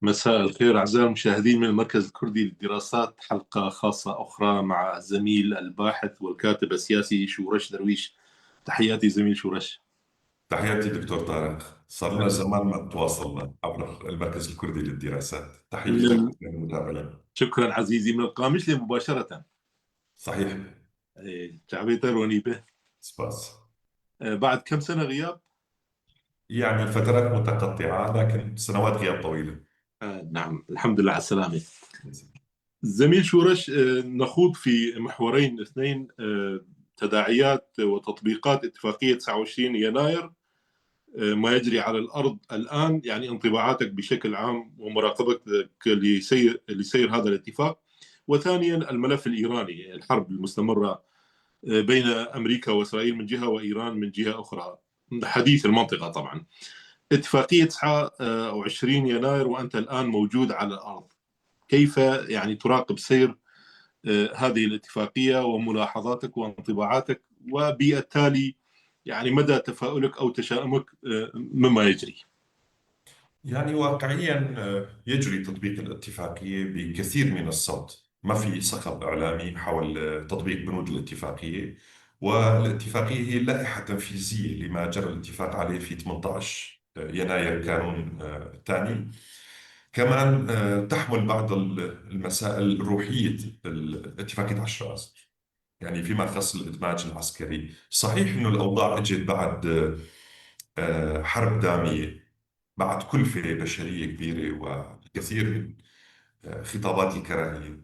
مساء الخير أعزائي المشاهدين من المركز الكردي للدراسات، حلقة خاصة أخرى مع الزميل الباحث والكاتب السياسي شورش درويش. تحياتي زميل شورش. تحياتي دكتور طارق، صار لنا زمان ما تواصلنا عبر المركز الكردي للدراسات. تحياتي لك من وللمتابعين. شكرا عزيزي، من القامشلي مباشرة. صحيح. شعبيتر ونيبه. سباس. بعد كم سنة غياب؟ يعني فترات متقطعة لكن سنوات غياب طويلة. نعم، الحمد لله على السلامة. زميل شورش، نخوض في محورين اثنين: تداعيات وتطبيقات اتفاقية 29 يناير، ما يجري على الأرض الآن، يعني انطباعاتك بشكل عام ومراقبتك لسير هذا الاتفاق. وثانيا الملف الإيراني، الحرب المستمرة بين أمريكا وإسرائيل من جهة وإيران من جهة أخرى، حديث المنطقة طبعا. اتفاقية 29 يناير وأنت الآن موجود على الأرض، كيف يعني تراقب سير هذه الاتفاقية وملاحظاتك وانطباعاتك، وبالتالي يعني مدى تفاؤلك أو تشاؤمك مما يجري؟ يعني واقعيا يجري تطبيق الاتفاقية بكثير من الصمت، ما في صخب إعلامي حول تطبيق بنود الاتفاقية. والاتفاقية هي اللائحة التنفيذية لما جرى الاتفاق عليه في 18 يناير كانون الثاني. كمان تحمل بعض المسائل الروحية اتفاقية عشرة آذار، يعني فيما يخص الإدماج العسكري. صحيح إنه الأوضاع إجت بعد حرب دامية، بعد كلفة بشرية كبيرة والكثير من خطابات الكراهية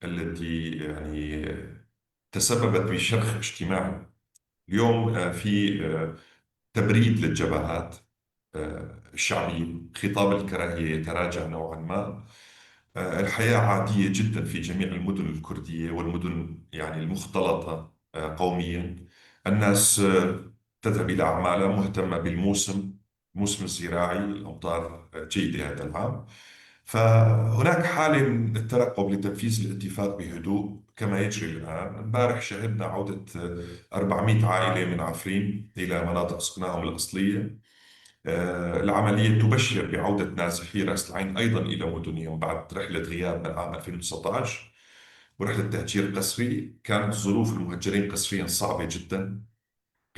التي يعني تسببت بشرخ اجتماعي. اليوم في تبريد للجبهات الشعبية، خطاب الكراهية يتراجع نوعا ما. الحياة عادية جدا في جميع المدن الكردية والمدن يعني المختلطة قوميا. الناس تذهب إلى أعمالها مهتمة بالموسم، الموسم الزراعي، الأمطار جيدة هذا العام. فهناك حالة من الترقب لتنفيذ الاتفاق بهدوء كما يجري الآن. امبارح شهدنا عودة 400 عائلة من عفرين إلى مناطق سكنهم الأصلية. العملية تبشر بعودة نازحي رأس العين أيضا إلى مدنهم بعد رحلة غياب من عام 2019 ورحلة تهجير قسري. كانت ظروف المهجرين قسريا صعبة جدا،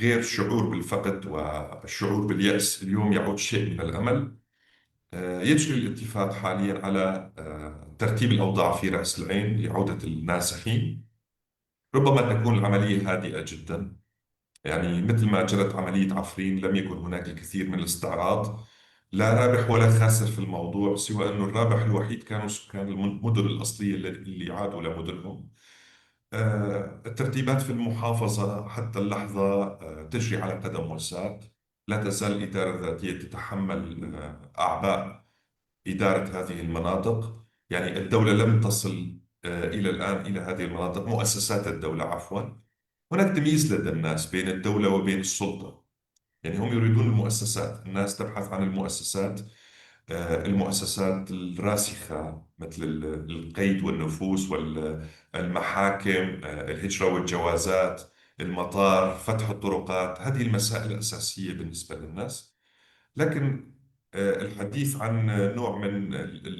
غير الشعور بالفقد والشعور باليأس. اليوم يعود شيء من الأمل. يجري الاتفاق حاليا على ترتيب الأوضاع في رأس العين لعودة النازحين. ربما تكون العملية هادئة جدا، يعني مثل ما جرت عملية عفرين لم يكن هناك الكثير من الاستعراض. لا رابح ولا خاسر في الموضوع، سوى أنه الرابح الوحيد كانوا سكان المدن الأصلية اللي عادوا لمدنهم. الترتيبات في المحافظة حتى اللحظة تجري على قدم وساق. لا تزال الإدارة الذاتية تتحمل أعباء إدارة هذه المناطق. يعني الدولة لم تصل إلى الآن إلى هذه المناطق، مؤسسات الدولة عفوا. هناك تمييز لدى الناس بين الدولة وبين السلطة. يعني هم يريدون المؤسسات، الناس تبحث عن المؤسسات، المؤسسات الراسخة مثل القيد والنفوذ والمحاكم، الهجرة والجوازات، المطار، فتح الطرقات. هذه المسائل الأساسية بالنسبة للناس. لكن الحديث عن نوع من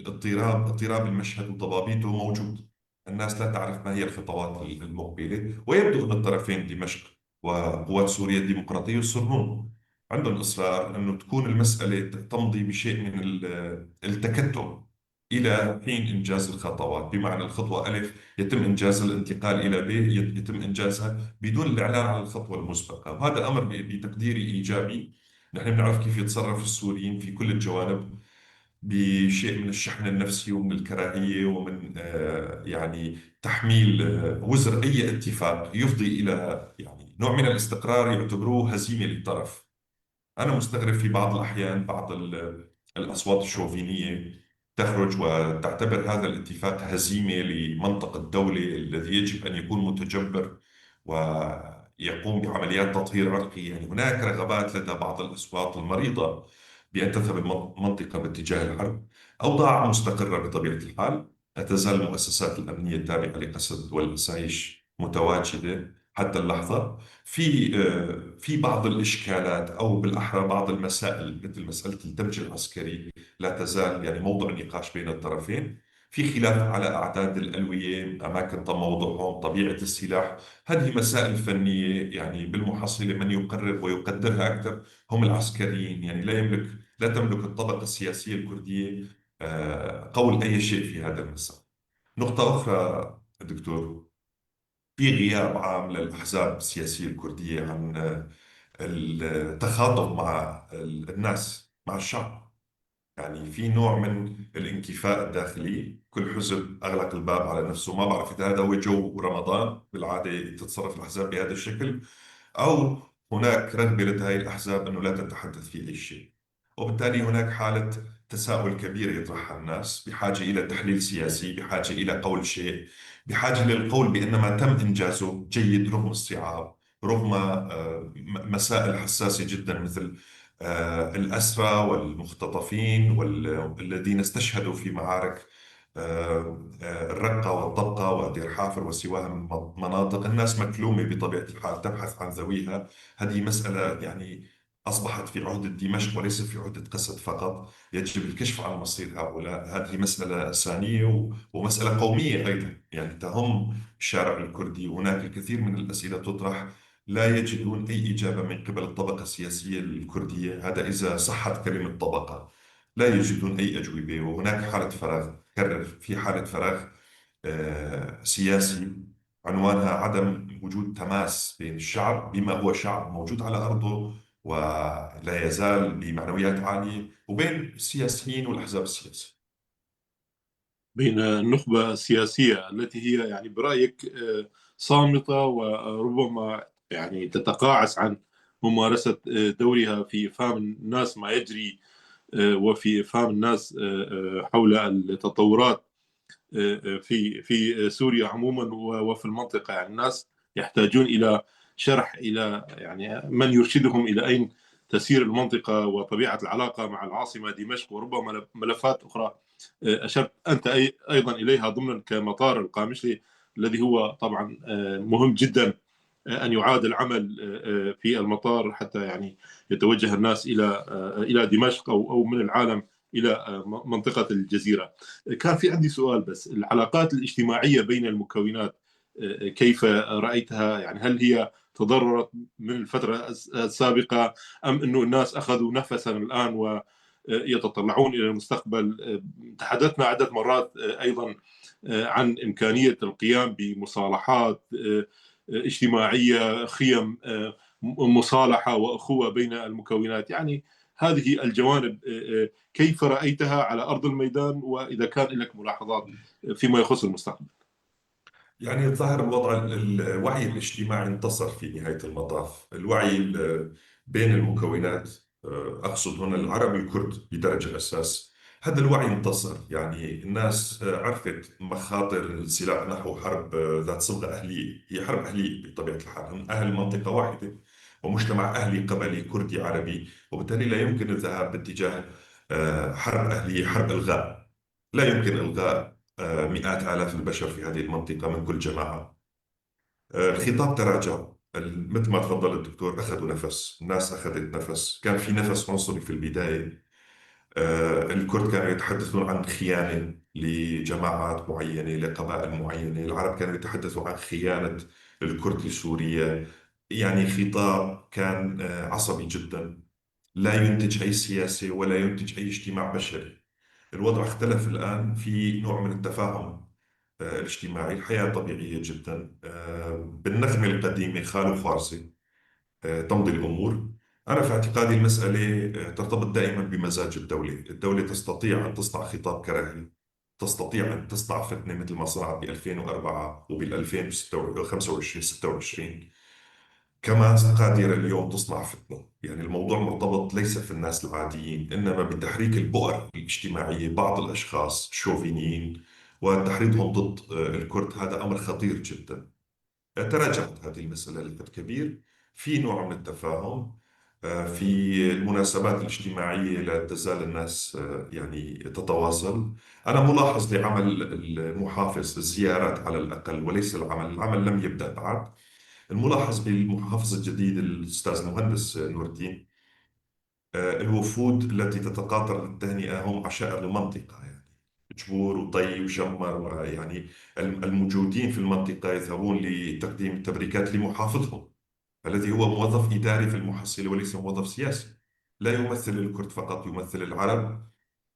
اضطراب المشهد وضبابيته موجود. الناس لا تعرف ما هي الخطوات المقبلة، ويبدو أن الطرفين دمشق وقوات سوريا الديمقراطية يصرون، عندهم إصرار أنه تكون المسألة تمضي بشيء من التكتم إلى حين إنجاز الخطوات. بمعنى الخطوة ألف يتم إنجاز الانتقال إلى ب، يتم إنجازها بدون الإعلان عن الخطوة المسبقة. وهذا أمر بتقديري إيجابي. نحن بنعرف كيف يتصرف السوريين في كل الجوانب، بشيء من الشحن النفسي ومن الكراهية ومن يعني تحميل وزر أي اتفاق يفضي إلى يعني نوع من الاستقرار يعتبروه هزيمة للطرف. أنا مستغرب في بعض الأحيان بعض الأصوات الشوفينية تخرج وتعتبر هذا الاتفاق هزيمة لمنطق الدولة الذي يجب أن يكون متجبر ويقوم بعمليات تطهير عرقي. يعني هناك رغبات لدى بعض الأصوات المريضة بأن تذهب المنطقة باتجاه الحرب. أوضاع مستقرة بطبيعة الحال. لا تزال المؤسسات الأمنية التابعة لقسد والأسايش متواجدة، حتى اللحظة. في بعض الإشكالات، أو بالأحرى بعض المسائل مثل مسألة الدمج العسكري لا تزال يعني موضوع نقاش بين الطرفين. في خلاف على أعداد الألوية، أماكن موضعهم، طبيعة السلاح. هذه مسائل فنية، يعني بالمحصلة من يقرر ويقدرها أكثر هم العسكريين. يعني لا تملك الطبقة السياسية الكردية قول أي شيء في هذا المسار. نقطة أخرى دكتور، في غياب عام للأحزاب السياسية الكردية عن التخاطب مع الناس، مع الشعب. يعني في نوع من الانكفاء الداخلي، كل حزب أغلق الباب على نفسه. ما بعرف إذا هذا هو جو رمضان، بالعادة تتصرف الأحزاب بهذا الشكل، أو هناك رغبة لدى هذه الأحزاب أنه لا تتحدث في أي شيء. وبالتالي هناك حالة تساؤل كبير يطرحها الناس، بحاجة إلى تحليل سياسي، بحاجة إلى قول شيء، بحاجة للقول بأن ما تم إنجازه جيد رغم الصعاب، رغم مسائل حساسة جدا، مثل الأسرى والمختطفين والذين استشهدوا في معارك الرقة والضبقة ودير حافر وسواها من مناطق. الناس مكلومة بطبيعة الحال، تبحث عن ذويها. هذه مسألة يعني أصبحت في عهدة دمشق وليست في عهدة قسد فقط. يجب الكشف عن مصير هؤلاء. هذه مسألة إنسانية ومسألة قومية أيضا، يعني تهم الشارع الكردي. هناك الكثير من الأسئلة تطرح، لا يجدون أي إجابة من قبل الطبقة السياسية الكردية. هذا إذا صحت كلمة طبقة، لا يجدون أي أجوبة. وهناك حالة فراغ، كرر في حالة فراغ سياسي، عنوانها عدم وجود تماس بين الشعب بما هو شعب موجود على أرضه ولا يزال بمعنويات عالية، وبين السياسيين والأحزاب السياسية. بين النخبة السياسية التي هي يعني برأيك صامتة وربما يعني تتقاعس عن ممارسة دورها في إفهام الناس ما يجري، وفي إفهام الناس حول التطورات في سوريا عموما وفي المنطقة. يعني الناس يحتاجون إلى شرح، إلى يعني من يرشدهم إلى أين تسير المنطقة وطبيعة العلاقة مع العاصمة دمشق، وربما ملفات أخرى أشرت أنت أيضا إليها ضمن كمطار القامشلي، الذي هو طبعا مهم جدا أن يعاد العمل في المطار حتى يعني يتوجه الناس إلى دمشق أو من العالم إلى منطقة الجزيرة. كان في عندي سؤال بس، العلاقات الاجتماعية بين المكونات كيف رأيتها؟ يعني هل هي تضررت من الفترة السابقة، أم أنه الناس أخذوا نفسا الآن ويتطلعون إلى المستقبل؟ تحدثنا عدة مرات أيضا عن إمكانية القيام بمصالحات اجتماعية، خيم مصالحة وأخوة بين المكونات. يعني هذه الجوانب كيف رأيتها على أرض الميدان، وإذا كان لك ملاحظات فيما يخص المستقبل؟ يعني الظاهر الوضع الوعي الاجتماعي انتصر في نهاية المطاف. الوعي بين المكونات، أقصد هنا العرب الكرد بدرجة أساس، هذا الوعي انتصر. يعني الناس عرفت مخاطر السلاح نحو حرب ذات صبغة أهلية. هي حرب أهلية بطبيعة الحال، هم أهل منطقة واحدة ومجتمع أهلي قبلي كردي عربي، وبالتالي لا يمكن الذهاب باتجاه حرب أهلية، حرب إلغاء. لا يمكن إلغاء مئات آلاف البشر في هذه المنطقة من كل جماعة. الخطاب تراجع. مثل ما تفضل الدكتور، أخذوا نفس، الناس أخذت نفس. كان في نفس عنصري في البداية. الكرد كانوا يتحدثون عن خيانة لجماعات معينة، لقبائل معينة. العرب كانوا يتحدثوا عن خيانة الكرد لسوريا. يعني خطاب كان عصبي جدا، لا ينتج أي سياسة ولا ينتج أي اجتماع بشري. الوضع اختلف الآن، في نوع من التفاهم الاجتماعي. الحياة طبيعية جدا، بالنغمة القديمة خالو فارسي تمضي الأمور. أنا في اعتقادي المسألة ترتبط دائما بمزاج الدولة. الدولة تستطيع أن تصنع خطاب كراهي، تستطيع أن تصنع فتنة مثل ما صنعت ب 2004 وبال 2025 26. كمان قادرة اليوم تصنع فتنة. يعني الموضوع مرتبط ليس في الناس العاديين، إنما بتحريك البؤر الاجتماعية. بعض الأشخاص شوفينيين وتحريضهم ضد الكرد، هذا أمر خطير جدا. تراجعت هذه المسألة لحد كبير، في نوع من التفاهم. في المناسبات الاجتماعية لا تزال الناس يعني تتواصل. أنا ملاحظ لعمل المحافظ الزيارات على الأقل، وليس العمل لم يبدأ بعد. الملاحظ بالمحافظة الجديدة الأستاذ المهندس نور الدين، الوفود التي تتقاطر للتهنئة هم عشائر المنطقة، يعني جبور وطي وشمر، يعني الموجودين في المنطقة يذهبون لتقديم التبريكات لمحافظهم الذي هو موظف إداري في المحصلة وليس موظف سياسي. لا يمثل الكرد فقط، يمثل العرب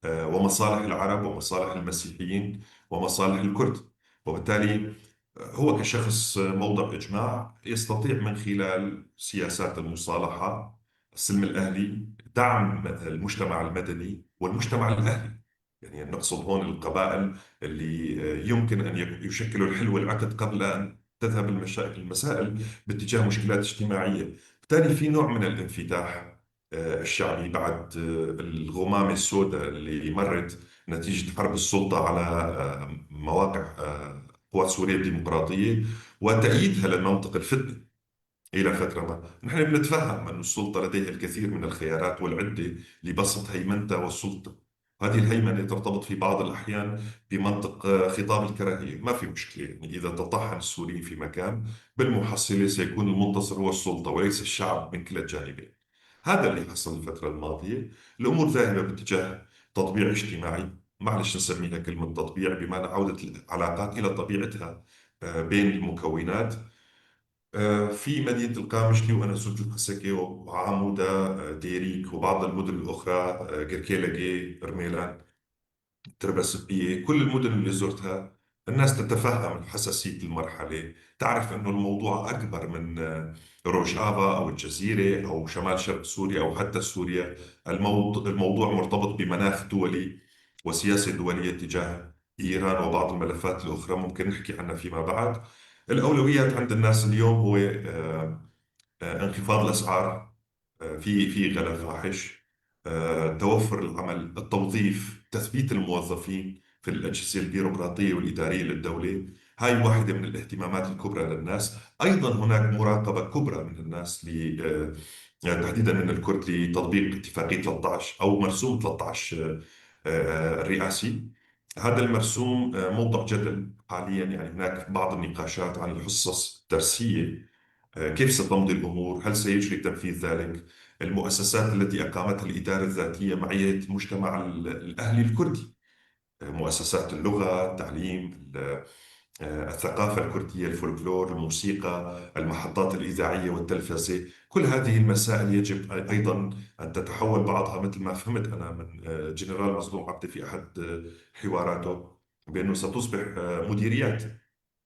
ومصالح العرب ومصالح المسيحيين ومصالح الكرد. وبالتالي هو كشخص موضع إجماع يستطيع من خلال سياسات المصالحة، السلم الأهلي، دعم المجتمع المدني والمجتمع الأهلي. يعني نقصد هون القبائل اللي يمكن أن يشكلوا الحل والعقد قبل أن تذهب المسائل باتجاه مشكلات اجتماعية. بالتالي في نوع من الانفتاح الشعبي بعد الغمامة السوداء اللي مرت نتيجة حرب السلطة على مواقع قوات سوريا الديمقراطية وتأييدها للمنطق الفتنة إلى فترة ما. نحن بنتفهم أن السلطة لديها الكثير من الخيارات والعدة لبسط هيمنتها والسلطة. هذه الهيمنة ترتبط في بعض الأحيان بمنطق خطاب الكراهية. ما في مشكلة، يعني إذا تطحن السوريين في مكان بالمحصلة سيكون المنتصر هو السلطة وليس الشعب من كلا الجانبين. هذا اللي حصل الفترة الماضية. الأمور ذاهبة باتجاه تطبيع اجتماعي، معلش نسميها كلمة تطبيع بمعنى عودة العلاقات إلى طبيعتها بين المكونات. في مدينة القامشلي وأنا زرت الحسكة وعامودة، ديريك وبعض المدن الأخرى، قركيلقي، رميلان، تربسبية، كل المدن اللي زرتها الناس تتفهم حساسية المرحلة، تعرف أنه الموضوع أكبر من روجافا أو الجزيرة أو شمال شرق سوريا أو حتى سوريا. الموضوع مرتبط بمناخ دولي وسياسة دولية تجاه إيران وبعض الملفات الأخرى ممكن نحكي عنها فيما بعد. الأولويات عند الناس اليوم هو انخفاض الأسعار، في غلاء فاحش، توفر العمل، التوظيف، تثبيت الموظفين في الأجهزة البيروقراطية والإدارية للدولة. هاي واحدة من الاهتمامات الكبرى للناس. أيضا هناك مراقبة كبرى من الناس تحديدا من الكرد لتطبيق اتفاقية 13 أو مرسوم 13 الرئاسي. هذا المرسوم موضع جدل حاليا، يعني هناك بعض النقاشات عن الحصص الدرسية. كيف ستمضي الأمور؟ هل سيجري تنفيذ ذلك؟ المؤسسات التي أقامتها الإدارة الذاتية معية المجتمع الأهلي الكردي، مؤسسات اللغة، التعليم، الثقافة الكردية، الفولكلور، الموسيقى، المحطات الإذاعية والتلفزة. كل هذه المسائل يجب أيضا أن تتحول بعضها، مثل ما فهمت أنا من جنرال مظلوم عبدي في أحد حواراته، بأنه ستصبح مديريات،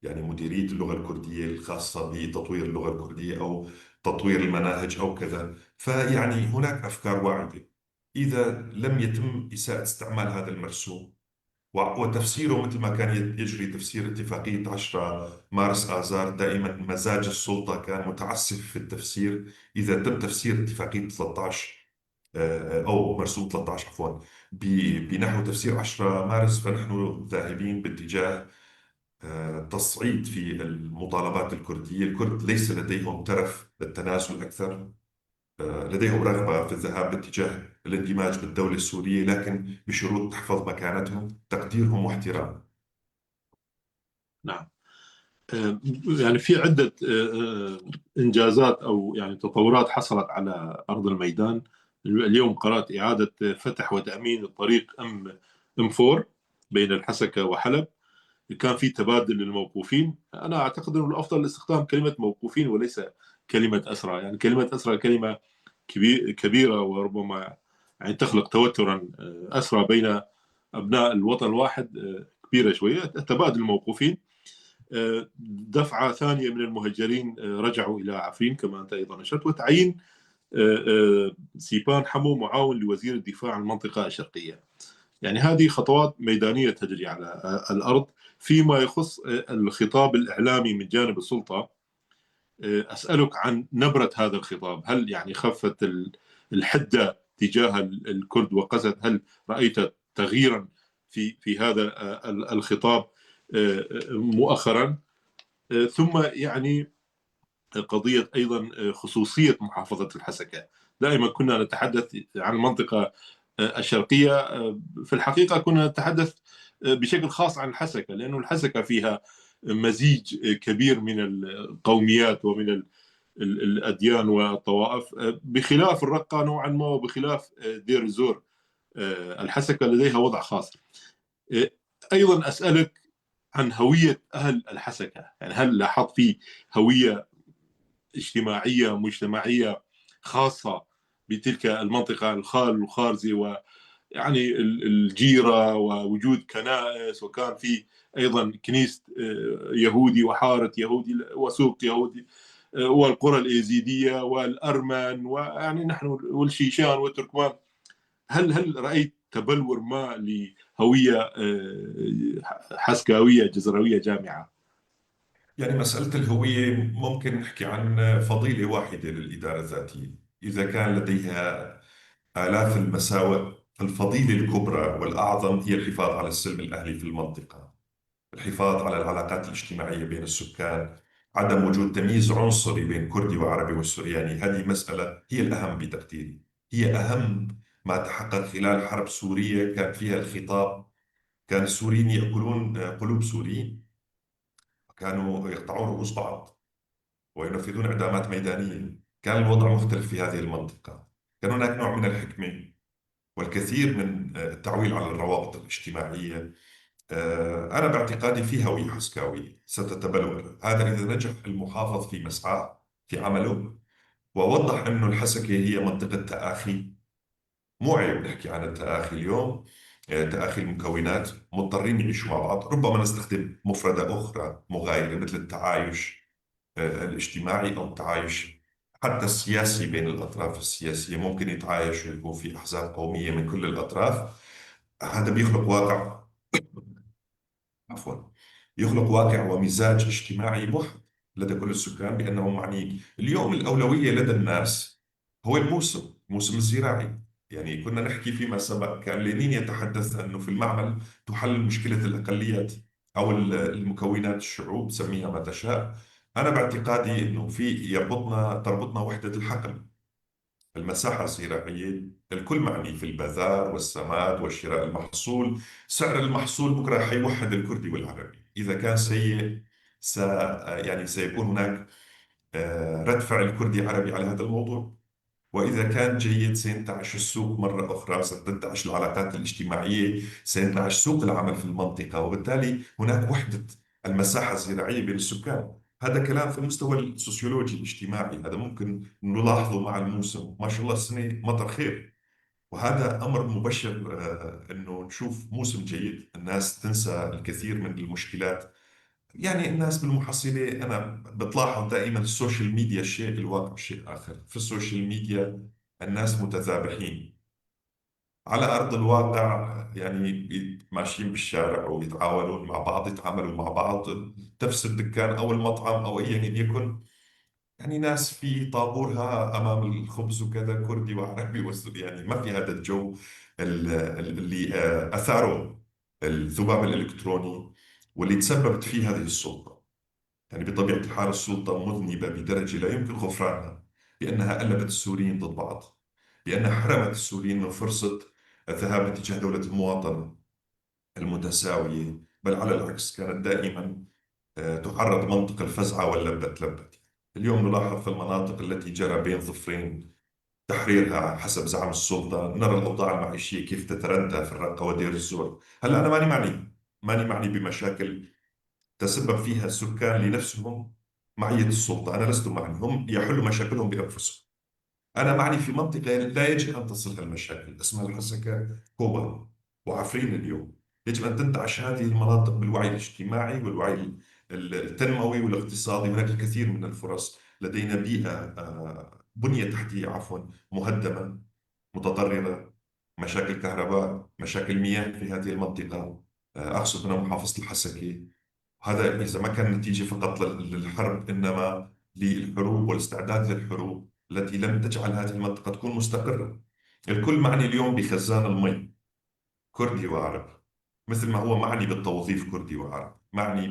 يعني مديرية اللغة الكردية الخاصة بتطوير اللغة الكردية أو تطوير المناهج أو كذا. فيعني هناك أفكار واعدة. إذا لم يتم إساءة استعمال هذا المرسوم وتفسيره مثل ما كان يجري تفسير اتفاقية 10 مارس آذار، دائما مزاج السلطة كان متعسف في التفسير. إذا تم تفسير اتفاقية 13 أو مرسوم 13 عفوا بنحو تفسير 10 مارس، فنحن ذاهبين باتجاه تصعيد في المطالبات الكردية. الكرد ليس لديهم ترف للتنازل أكثر، لديهم رغبة في الذهاب باتجاه الاندماج بالدولة السورية، لكن بشروط تحفظ مكانتهم، تقديرهم واحترام. نعم. يعني في عدة إنجازات أو يعني تطورات حصلت على أرض الميدان. اليوم قرأت إعادة فتح وتأمين الطريق M4 بين الحسكة وحلب. كان في تبادل للموقوفين. أنا أعتقد أنه الأفضل استخدام كلمة موقوفين وليس كلمة أسرى. يعني كلمة أسرى كلمة كبيرة وربما يعني تخلق توترا. أسرى بين أبناء الوطن الواحد كبيرة شوية. تبادل الموقوفين. دفعة ثانية من المهجرين رجعوا إلى عفرين كما أنت أيضا أشرت. وتعيين سيبان حمو معاون لوزير الدفاع المنطقة الشرقية. يعني هذه خطوات ميدانية تجري على الأرض. فيما يخص الخطاب الإعلامي من جانب السلطة، أسألك عن نبرة هذا الخطاب. هل يعني خفت الحدة تجاه الكرد وقست؟ هل رأيت تغييرا في هذا الخطاب مؤخرا؟ ثم يعني قضية أيضا خصوصية محافظة الحسكة. دائما كنا نتحدث عن المنطقة الشرقية، في الحقيقة كنا نتحدث بشكل خاص عن الحسكة، لأنه الحسكة فيها مزيج كبير من القوميات ومن الأديان والطوائف، بخلاف الرقة نوعا ما وبخلاف دير الزور. الحسكة لديها وضع خاص. أيضا أسألك عن هوية أهل الحسكة، يعني هل لاحظت في هوية اجتماعية مجتمعية خاصة بتلك المنطقة، الخال والخارزي، ويعني الجيرة ووجود كنائس، وكان في أيضا كنيسة يهودي وحارة يهودي وسوق يهودي، والقرى الإيزيدية والأرمن، ويعني نحن والشيشان والتركمان. هل رأيت تبلور ما لهوية حسكاوية جزروية جامعة؟ يعني مسألة الهوية ممكن نحكي عن فضيلة واحدة للإدارة الذاتية. إذا كان لديها آلاف المساوئ، الفضيلة الكبرى والأعظم هي الحفاظ على السلم الأهلي في المنطقة، الحفاظ على العلاقات الاجتماعية بين السكان، عدم وجود تمييز عنصري بين كردي وعربي والسورياني. هذه مسألة هي الأهم بتقديري، هي أهم ما تحقق خلال حرب سوريا. كان فيها الخطاب، كان السوريين يأكلون قلوب سوريين، كانوا يقطعون رؤوس بعض وينفذون إعدامات ميدانية. كان الوضع مختلف في هذه المنطقة. كان هناك نوع من الحكمة والكثير من التعويل على الروابط الاجتماعية. أنا باعتقادي في هوية حسكاوية ستتبلور، هذا إذا نجح المحافظ في مسعاه في عمله ووضح أنه الحسكة هي منطقة تآخي. مو عيب نحكي عن التآخي اليوم، تآخي المكونات، مضطرين يعيشوا مع بعض. ربما نستخدم مفردة أخرى مغايرة مثل التعايش الاجتماعي أو التعايش حتى السياسي بين الأطراف السياسية. ممكن يتعايشوا، يكون في أحزاب قومية من كل الأطراف. هذا بيخلق واقع، عفوا، يخلق واقع ومزاج اجتماعي موحد لدى كل السكان بأنهم معنيين. اليوم الأولوية لدى الناس هو الموسم، الموسم الزراعي. يعني كنا نحكي فيما سبق، كان لينين يتحدث أنه في المعمل تحل مشكلة الأقليات أو المكونات الشعوب، سميها ما تشاء. أنا باعتقادي أنه في تربطنا وحدة الحقل، المساحة الزراعية. الكل معني في البذار والسماد وشراء المحصول. سعر المحصول بكرة حيوحد الكردي والعربي. إذا كان سيء يعني سيكون هناك رد فعل كردي عربي على هذا الموضوع، وإذا كان جيد سينتعش السوق مرة أخرى، ستنتعش العلاقات الاجتماعية، سينتعش سوق العمل في المنطقة، وبالتالي هناك وحدة المساحة الزراعية بين السكان. هذا كلام في المستوى السوسيولوجي الاجتماعي، هذا ممكن نلاحظه مع الموسم. ما شاء الله السنة مطر خير، وهذا أمر مبشر. أنه نشوف موسم جيد، الناس تنسى الكثير من المشكلات. يعني الناس بالمحصلة أنا بتلاحظ دائما السوشيال ميديا شيء، الواقع شيء آخر. في السوشيال ميديا الناس متذابحين، على أرض الواقع يعني ماشيين بالشارع ويتعاونون مع بعض، يتعاملوا مع بعض. تفس الدكان أو المطعم أو أيا يكن، يعني ناس في طابورها أمام الخبز وكذا، كردي وعربي يعني ما في هذا الجو اللي أثاره الذباب الإلكتروني واللي تسببت فيه هذه السلطة. يعني بطبيعة الحال السلطة مذنبة بدرجة لا يمكن غفرانها، لأنها قلبت السوريين ضد بعض، لأنها حرمت السوريين من فرصة الذهاب اتجاه دولة المواطنة المتساوية، بل على العكس كانت دائما تعرض منطق الفزعة واللبت لبت. اليوم نلاحظ في المناطق التي جرى بين ظفرين تحريرها حسب زعم السلطة، نرى الأوضاع المعيشية كيف تتردى في الرقة ودير الزور. هلا أنا ماني معني بمشاكل تسبب فيها السكان لنفسهم معية السلطة، أنا لست معني، هم يحلوا مشاكلهم بأنفسهم. أنا معني في منطقة لا يجب أن تصلها المشاكل، اسمها الحسكة، كوبا وعفرين. اليوم يجب أن تنتعش هذه المناطق بالوعي الاجتماعي والوعي التنموي والاقتصادي. هناك الكثير من الفرص، لدينا بيئة بنية تحتية عفوا مهدمة متضررة، مشاكل كهرباء، مشاكل مياه في هذه المنطقة. أقصد هنا محافظة الحسكة. هذا إذا ما كان نتيجة فقط للحرب، إنما للحروب والاستعداد للحروب التي لم تجعل هذه المنطقة تكون مستقرة. الكل معني اليوم بخزان المي، كردي وعربي، مثل ما هو معني بالتوظيف كردي وعربي، معني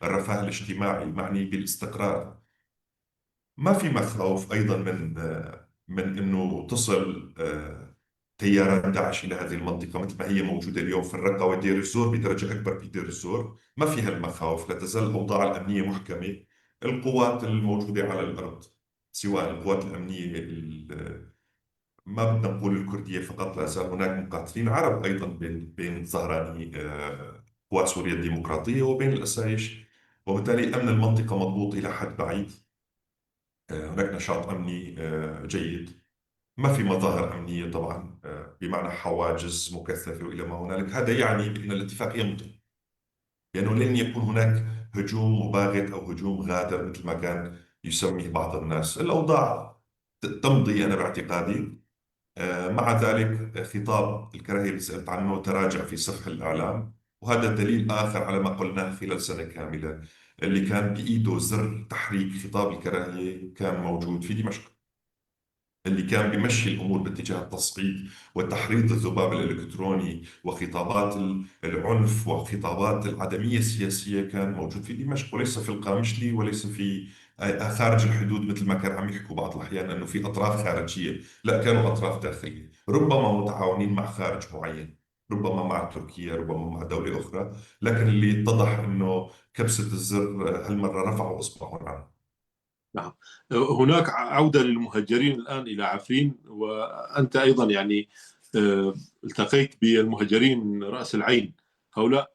بالرفاه الاجتماعي، معني بالاستقرار. ما في مخاوف أيضا من إنه تصل تيارات داعش إلى هذه المنطقة مثل ما هي موجودة اليوم في الرقة ودير الزور، بدرجة أكبر في دير الزور ما فيها المخاوف، لا تزال الأوضاع الأمنية محكمة. القوات الموجودة على الأرض، سواء القوات الأمنية ما بدنا نقول الكردية فقط، لا زال هناك مقاتلين عرب أيضا بين ظهراني قوات سوريا الديمقراطية وبين الأسايش، وبالتالي أمن المنطقة مضبوط إلى حد بعيد. هناك نشاط أمني جيد، ما في مظاهر أمنية طبعا بمعنى حواجز مكثفة وإلى ما هنالك. هذا يعني بأن الاتفاق يمضي، لأنه لن يكون هناك هجوم مباغت أو هجوم غادر مثل ما كان يسميه بعض الناس. الأوضاع تمضي أنا باعتقادي. مع ذلك خطاب الكراهية اللي سألت عنه تراجع في سفح الإعلام، وهذا دليل آخر على ما قلناه خلال سنة كاملة. اللي كان بإيده زر تحريك خطاب الكراهية كان موجود في دمشق، اللي كان بيمشي الأمور باتجاه التصعيد وتحريض الذباب الإلكتروني وخطابات العنف وخطابات العدمية السياسية كان موجود في دمشق، وليس في القامشلي، وليس في خارج الحدود مثل ما كان عم يحكوا بعض الأحيان أنه في أطراف خارجية. لا، كانوا أطراف داخلية، ربما متعاونين مع خارج معين، ربما مع تركيا، ربما مع دولة أخرى. لكن اللي اتضح أنه كبسة الزر هالمرة رفعوا إصبعهم عنه. نعم. هناك عودة للمهجرين الآن إلى عفرين، وأنت أيضا يعني التقيت بالمهجرين من رأس العين. هؤلاء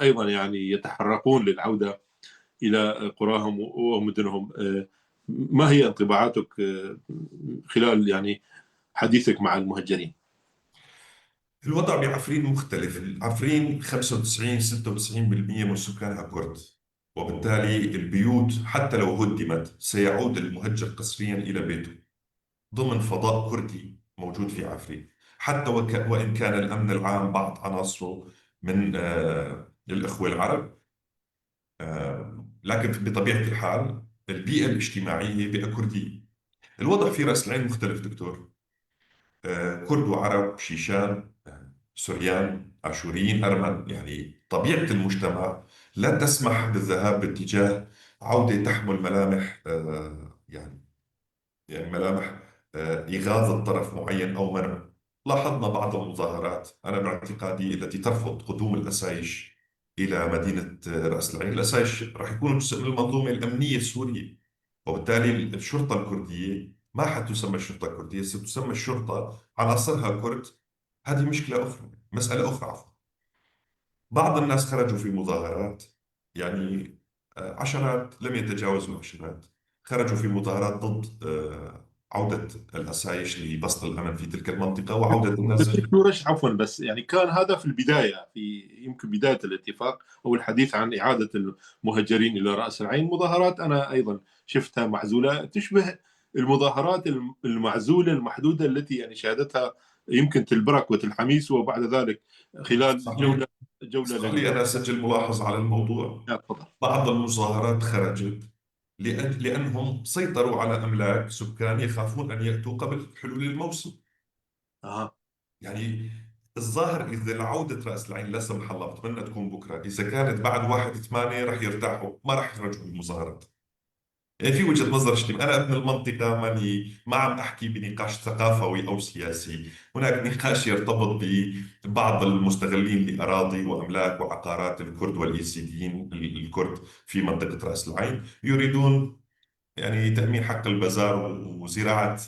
أيضا يعني يتحركون للعودة إلى قراهم ومدنهم. ما هي انطباعاتك خلال يعني حديثك مع المهجرين؟ الوضع بعفرين مختلف. عفرين 95 96% من سكانها كرد، وبالتالي البيوت حتى لو هدمت سيعود المهجر قسريا إلى بيته ضمن فضاء كردي موجود في عفرين. حتى وإن كان الأمن العام بعض عناصره من الإخوة العرب، لكن بطبيعة الحال البيئة الاجتماعية هي بيئة كردية. الوضع في رأس العين مختلف دكتور. كرد وعرب، شيشان، سوريان، آشوريين، أرمن، يعني طبيعة المجتمع لا تسمح بالذهاب باتجاه عودة تحمل ملامح يعني ملامح إغاظة الطرف معين أو منعه. لاحظنا بعض المظاهرات أنا باعتقادي التي ترفض قدوم الأسايش إلى مدينة رأس العين. الأسايش راح يكونوا جزء من المنظومة الأمنية السورية، وبالتالي الشرطة الكردية ما حتسمى الشرطة الكردية، ستسمى الشرطة عناصرها كرد. هذه مشكلة أخرى، مسألة أخرى عفوا. بعض الناس خرجوا في مظاهرات، يعني عشرات لم يتجاوزوا عشرات، خرجوا في مظاهرات ضد عودة الأسايش لبسط الأمن في تلك المنطقة وعودة الناس. شورش عفوا، بس يعني كان هذا في البداية، في يمكن بداية الاتفاق أو الحديث عن إعادة المهجرين إلى رأس العين. مظاهرات أنا أيضا شفتها معزولة، تشبه المظاهرات المعزولة المحدودة التي يعني شهدتها يمكن تلبرك وتلحميس، وبعد ذلك خلال صحيح. جولة اسمح لي أنا أسجل ملاحظة على الموضوع. تفضل. بعض المظاهرات خرجت لأنهم سيطروا على أملاك سكان يخافون أن يأتوا قبل حلول الموسم. أها. يعني الظاهر إذا العودة رأس العين لا سمح الله، بتمنى تكون بكرة، إذا كانت بعد 1/8 رح يرتاحوا، ما رح يخرجوا بالمظاهرات. يعني في وجهة نظر اجتماعي، أنا ابن المنطقة، ماني ما عم أحكي بنقاش ثقافوي أو سياسي. هناك نقاش يرتبط ببعض المستغلين لأراضي وأملاك وعقارات الكرد واليزيديين الكرد في منطقة رأس العين، يريدون يعني تأمين حق البزار وزراعة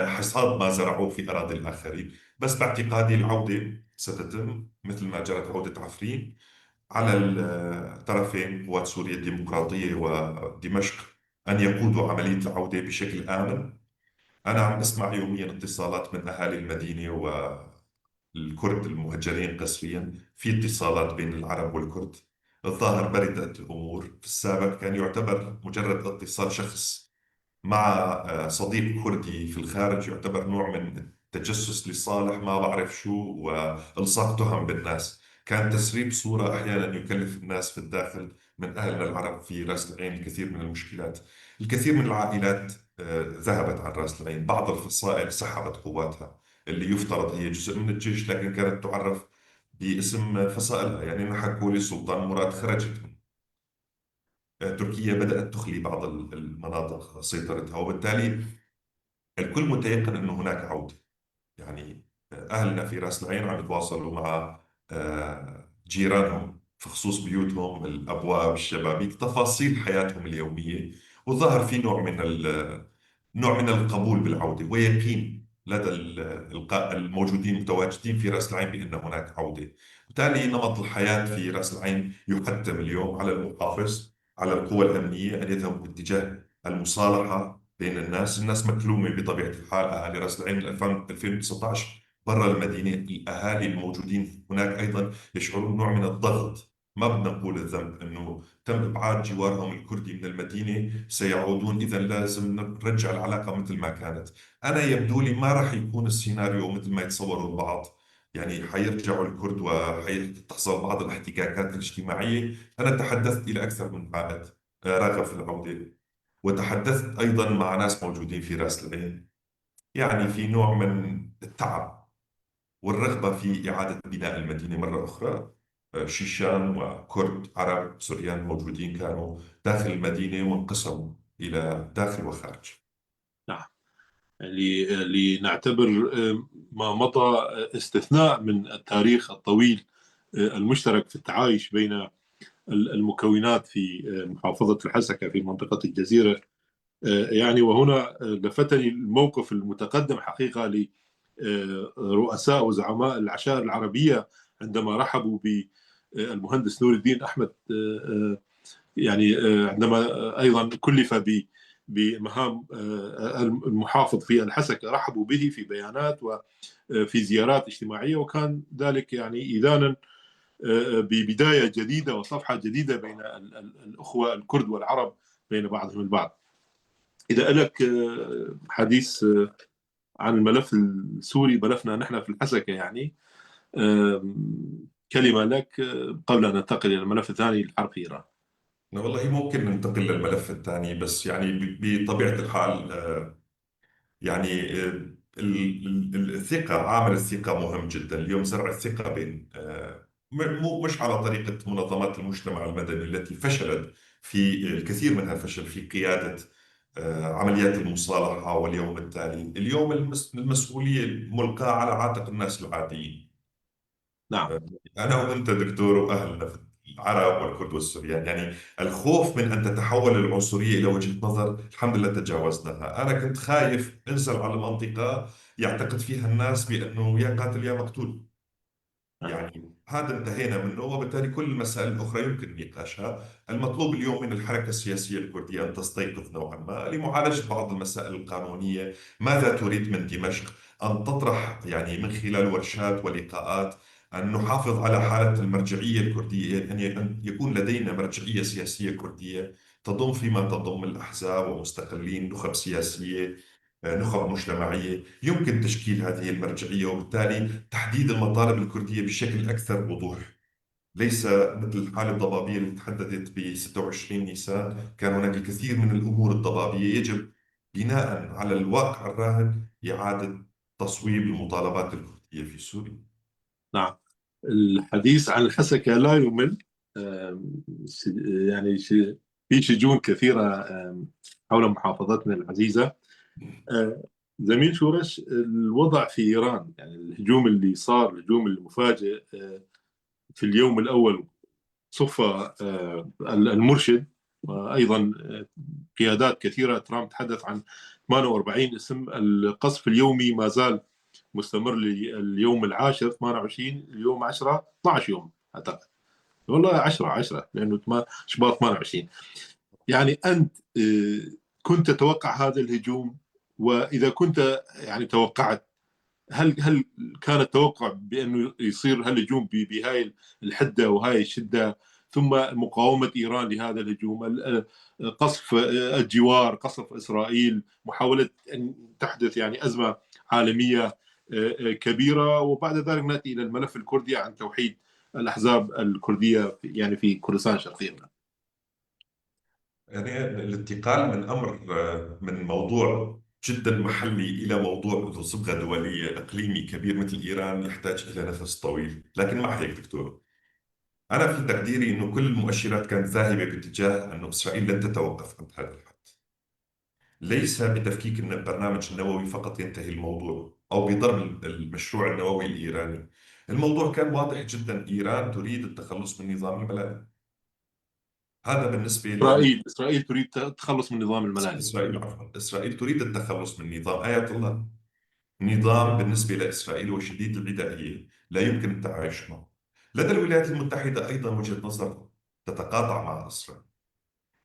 حصاد ما زرعوه في أراضي الآخرين. بس باعتقادي العودة ستتم مثل ما جرت عودة عفرين على الطرفين، قوات سوريا الديمقراطية ودمشق، أن يقودوا عملية العودة بشكل آمن. أنا عم أسمع يوميا اتصالات من أهالي المدينة والكرد المهجرين قسريا، في اتصالات بين العرب والكرد. الظاهر بردت الأمور. في السابق كان يعتبر مجرد اتصال شخص مع صديق كردي في الخارج يعتبر نوع من التجسس لصالح ما بعرف شو وإلصاق تهم بالناس. كان تسريب صورة أحيانا يكلف الناس في الداخل من أهلنا العرب في رأس العين الكثير من المشكلات. الكثير من العائلات ذهبت عن رأس العين. بعض الفصائل سحبت قواتها اللي يفترض هي جزء من الجيش، لكن كانت تعرف باسم فصائلها. يعني حكوا لي سلطان مراد خرجت، تركيا بدأت تخلي بعض المناطق سيطرتها، وبالتالي الكل متيقن أنه هناك عودة. يعني أهلنا في رأس العين عم يتواصلوا مع جيرانهم في خصوص بيوتهم، الأبواب، الشبابيك، تفاصيل حياتهم اليومية. وظهر في نوع من القبول بالعودة ويقين لدى الموجودين المتواجدين في رأس العين بأن هناك عودة. بالتالي نمط الحياة في رأس العين يحتم اليوم على المحافظ، على القوى الأمنية أن يذهبوا باتجاه المصالحة بين الناس مكلومة بطبيعة الحال. أهالي رأس العين من 2019 برا المدينة، الأهالي الموجودين هناك أيضا يشعرون نوع من الضغط. ما بدنا نقول الذنب أنه تم إبعاد جوارهم الكردي من المدينة، سيعودون، إذا لازم نرجع العلاقة مثل ما كانت. أنا يبدو لي ما راح يكون السيناريو مثل ما يتصوروا البعض، يعني حيرجعوا الكرد وحتحصل بعض الاحتكاكات الاجتماعية. أنا تحدثت إلى أكثر من عائد راغب في العودة، وتحدثت أيضا مع ناس موجودين في رأس العين، يعني في نوع من التعب والرغبة في إعادة بناء المدينة مرة أخرى. شيشان وكرد عرب سوريان موجودين كانوا داخل المدينة وانقسموا إلى داخل وخارج. نعم. لنعتبر ما مضى استثناء من التاريخ الطويل المشترك في التعايش بين المكونات في محافظة الحسكة في منطقة الجزيرة. يعني وهنا لفتني الموقف المتقدم حقيقة لرؤساء وزعماء العشائر العربية عندما رحبوا بالمهندس نور الدين أحمد، يعني عندما أيضا كلف بمهام المحافظ في الحسكة، رحبوا به في بيانات وفي زيارات اجتماعية، وكان ذلك يعني إذانا ببداية جديدة وصفحة جديدة بين الأخوة الكرد والعرب بين بعضهم البعض. إذا لك حديث عن الملف السوري، ملفنا نحن في الحسكة يعني، كلمة لك قبل أن ننتقل إلى الملف الثاني، الحرب في إيران. والله ممكن ننتقل للملف الثاني، بس يعني بطبيعة الحال يعني الثقة، عامل الثقة مهم جدا اليوم. زرع الثقة بين مش على طريقة منظمات المجتمع المدني التي فشلت في الكثير منها، فشل في قيادة عمليات المصالحة. واليوم التالي، اليوم المسؤولية ملقاة على عاتق الناس العاديين. نعم. أنا وأنت دكتور وأهلنا في العرب والكرد والسوريان، يعني الخوف من أن تتحول العنصرية إلى وجهة نظر الحمد لله تجاوزناها. أنا كنت خايف انزل على منطقة يعتقد فيها الناس بأنه يا قاتل يا مقتول، يعني هذا انتهينا منه، وبالتالي كل المسائل الأخرى يمكن نقاشها. المطلوب اليوم من الحركة السياسية الكردية أن تستيقظ نوعا ما لمعالجة بعض المسائل القانونية. ماذا تريد من دمشق؟ أن تطرح يعني من خلال ورشات ولقاءات أن نحافظ على حالة المرجعية الكردية، أن يكون لدينا مرجعية سياسية كردية تضم فيما تضم الأحزاب ومستقلين، نخب سياسية، نخب مجتمعية، يمكن تشكيل هذه المرجعية، وبالتالي تحديد المطالب الكردية بشكل أكثر وضوح. ليس مثل الحالة الضبابية اللي تحدثت ب 26 نيسان. كان هناك الكثير من الأمور الضبابية يجب بناء على الواقع الراهن إعادة تصويب المطالبات الكردية في سوريا. نعم. الحديث عن الحسكة لا يمل. يعني في شجون كثيرة حول محافظتنا العزيزة. زميل شورش، الوضع في إيران، يعني الهجوم اللي صار، الهجوم المفاجئ في اليوم الأول، صفى المرشد، وأيضا قيادات كثيرة. ترامب تحدث عن 48 اسم. القصف اليومي ما زال مستمر لليوم العاشر، 28 اليوم 10 12 يوم أعتقد، والله 10 لأنه شباط 28. يعني أنت كنت تتوقع هذا الهجوم؟ وإذا كنت يعني توقعت، هل كان التوقع بأنه يصير هالهجوم بهاي الحدة وهاي الشدة، ثم مقاومة إيران لهذا الهجوم، قصف الجوار، قصف إسرائيل، محاولة أن تحدث يعني أزمة عالمية كبيرة، وبعد ذلك نأتي إلى الملف الكردي عن توحيد الأحزاب الكردية يعني في كردستان الشرقية. يعني الانتقال من أمر من موضوع جدا محلي إلى موضوع ذو صبغة دولية إقليمي كبير مثل إيران يحتاج إلى نفس طويل. لكن مع هيك دكتور، أنا في تقديري أنه كل المؤشرات كانت ذاهبة باتجاه أنه إسرائيل لن تتوقف عند هذا الحد. ليس بتفكيك البرنامج النووي فقط ينتهي الموضوع، أو بضرب المشروع النووي الإيراني. الموضوع كان واضح جدا، إيران تريد التخلص من نظام الملاذ. هذا بالنسبة إسرائيل تريد التخلص من نظام الملاذ. إسرائيل، عفوا، إسرائيل تريد التخلص من نظام آية الله. نظام بالنسبة لإسرائيل وشديد العدائية، لا يمكن التعايش معه. لدى الولايات المتحدة أيضا وجهة نظر تتقاطع مع إسرائيل.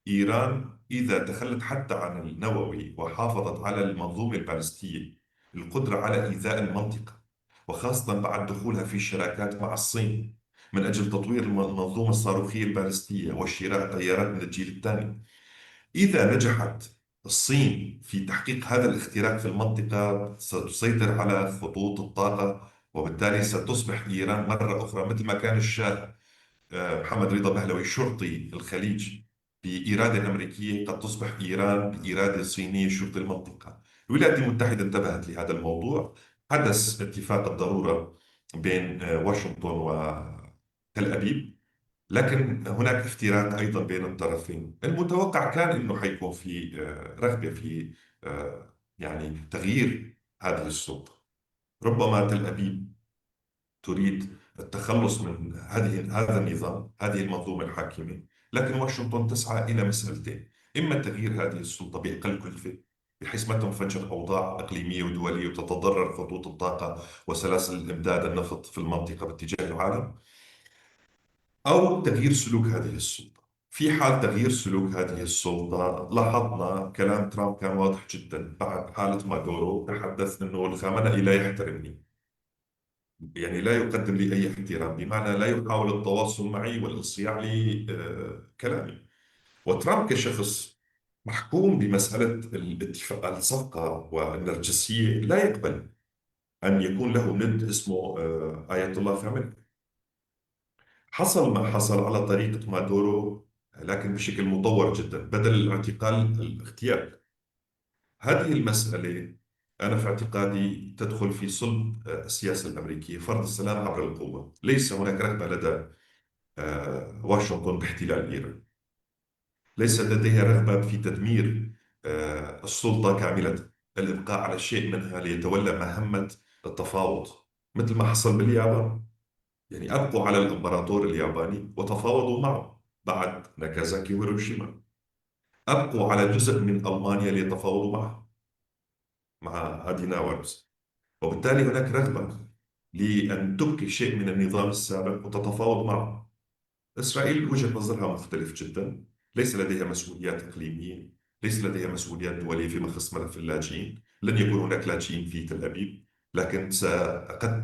إيران إذا تخلت حتى عن النووي وحافظت على المنظومة البالستية، القدرة على إيذاء المنطقة، وخاصة بعد دخولها في شراكات مع الصين من أجل تطوير المنظومة الصاروخية البالستية وشراء طيارات من الجيل الثاني، إذا نجحت الصين في تحقيق هذا الاختراق في المنطقة ستسيطر على خطوط الطاقة، وبالتالي ستصبح إيران مرة أخرى مثل ما كان الشاه محمد رضا بهلوي شرطي الخليج بإرادة أمريكية، قد تصبح إيران بإرادة صينية شرطي المنطقة. الولايات المتحدة انتبهت لهذا الموضوع. حدث اتفاق الضرورة بين واشنطن وتل أبيب، لكن هناك افتراق أيضا بين الطرفين. المتوقع كان أنه حيكون في رغبة في يعني تغيير هذه السلطة. ربما تل أبيب تريد التخلص من هذا النظام، هذه المنظومة الحاكمة، لكن واشنطن تسعى إلى مسألتين: إما تغيير هذه السلطة بأقل كلفة بحيث ما تنفجر أوضاع إقليمية ودولية وتتضرر خطوط الطاقة وسلاسل الإمداد النفط في المنطقة باتجاه العالم، أو تغيير سلوك هذه السلطة. في حال تغيير سلوك هذه السلطة، لاحظنا كلام ترامب كان واضح جدا بعد حالة مادورو، تحدث أنه الخامنئي لا يحترمني، يعني لا يقدم لي أي احترام، بمعنى لا يحاول التواصل معي والإصياع لكلامي. وترامب كشخص محكوم بمسألة الاتفاق، الصفقة والنرجسية، لا يقبل أن يكون له ند اسمه آية الله في أمريكا. حصل ما حصل على طريقة مادورو، لكن بشكل مطور جدا، بدل الاعتقال الاغتيال. هذه المسألة أنا في اعتقادي تدخل في صلب السياسة الأمريكية، فرض السلام عبر القوة. ليس هناك رغبة لدى واشنطن باحتلال إيران، ليس لديها رغبة في تدمير السلطة كاملة، الإبقاء على شيء منها ليتولى مهمة التفاوض، مثل ما حصل باليابان. يعني أبقوا على الإمبراطور الياباني وتفاوضوا معه بعد ناكازاكي وهيروشيما، أبقوا على جزء من ألمانيا ليتفاوضوا معه مع أديناورز. وبالتالي هناك رغبة لأن تبقي شيء من النظام السابق وتتفاوض معه. إسرائيل وجهة نظرها مختلف جدا، ليس لديها مسؤوليات إقليمية، ليس لديها مسؤوليات دولية فيما يخص ملف اللاجئين. لن يكون هناك لاجئين في تل أبيب، لكن قد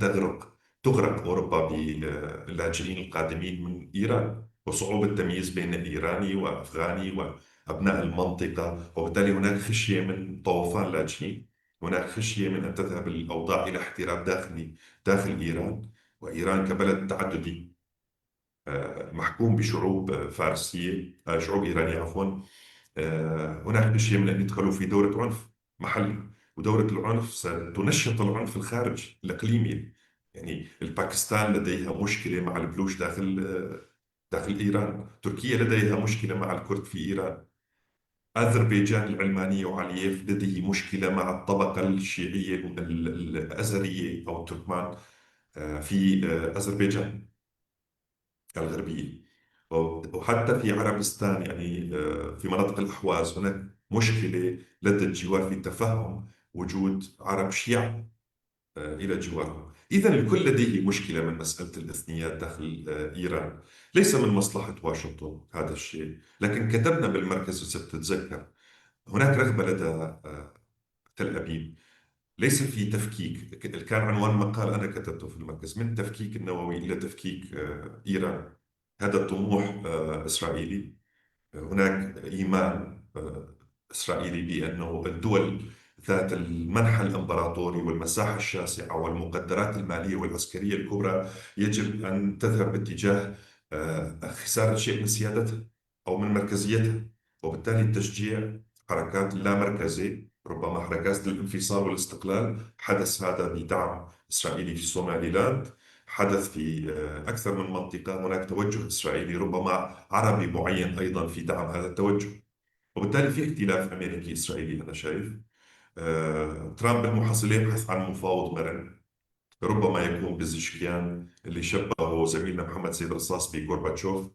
تغرق أوروبا باللاجئين القادمين من إيران، وصعوبة التمييز بين إيراني وأفغاني وأبناء المنطقة. وبالتالي هناك خشية من طوفان لاجئين، هناك خشية من أن تذهب الأوضاع إلى احتراب داخلي داخل إيران. وإيران كبلد تعددي محكوم بشعوب فارسية، شعوب إيرانية عفوا، هناك خشية من أن يدخلوا في دورة عنف محلي، ودورة العنف ستنشط العنف الخارج الإقليمي. يعني الباكستان لديها مشكلة مع البلوش داخل إيران، تركيا لديها مشكلة مع الكرد في إيران، أذربيجان العلمانية وعلييف لديه مشكلة مع الطبقة الشيعية الأزرية أو التركمان في أذربيجان الغربية. وحتى في عربستان، يعني في مناطق الأحواز هناك مشكلة لدى الجوار في تفهم وجود عرب شيعة إلى جوارهم. إذا الكل لديه مشكلة من مسألة الإثنيات داخل إيران. ليس من مصلحة واشنطن هذا الشيء، لكن كتبنا بالمركز وستتذكر هناك رغبة لدى تل أبيب. ليس في تفكيك، كان عنوان مقال أنا كتبته في المركز: من تفكيك النووي إلى تفكيك إيران. هذا طموح إسرائيلي. هناك إيمان إسرائيلي بأنه الدول ذات المنحى الإمبراطوري والمساحة الشاسعة والمقدرات المالية والعسكرية الكبرى يجب أن تذهب باتجاه خسارة شيء من سيادتها أو من مركزيتها. وبالتالي تشجيع حركات اللامركزية، ربما حركات الانفصال والاستقلال. حدث هذا بدعم إسرائيلي في صومالي لاند، حدث في أكثر من منطقة. هناك توجه إسرائيلي ربما عربي معين أيضا في دعم هذا التوجه. وبالتالي في اختلاف أمريكي إسرائيلي أنا شايف. ترامب بالمحصلة يبحث عن مفاوض مرن، ربما يكون بزشكيان اللي شبهه زميلنا محمد سيد رصاص بغورباتشوف،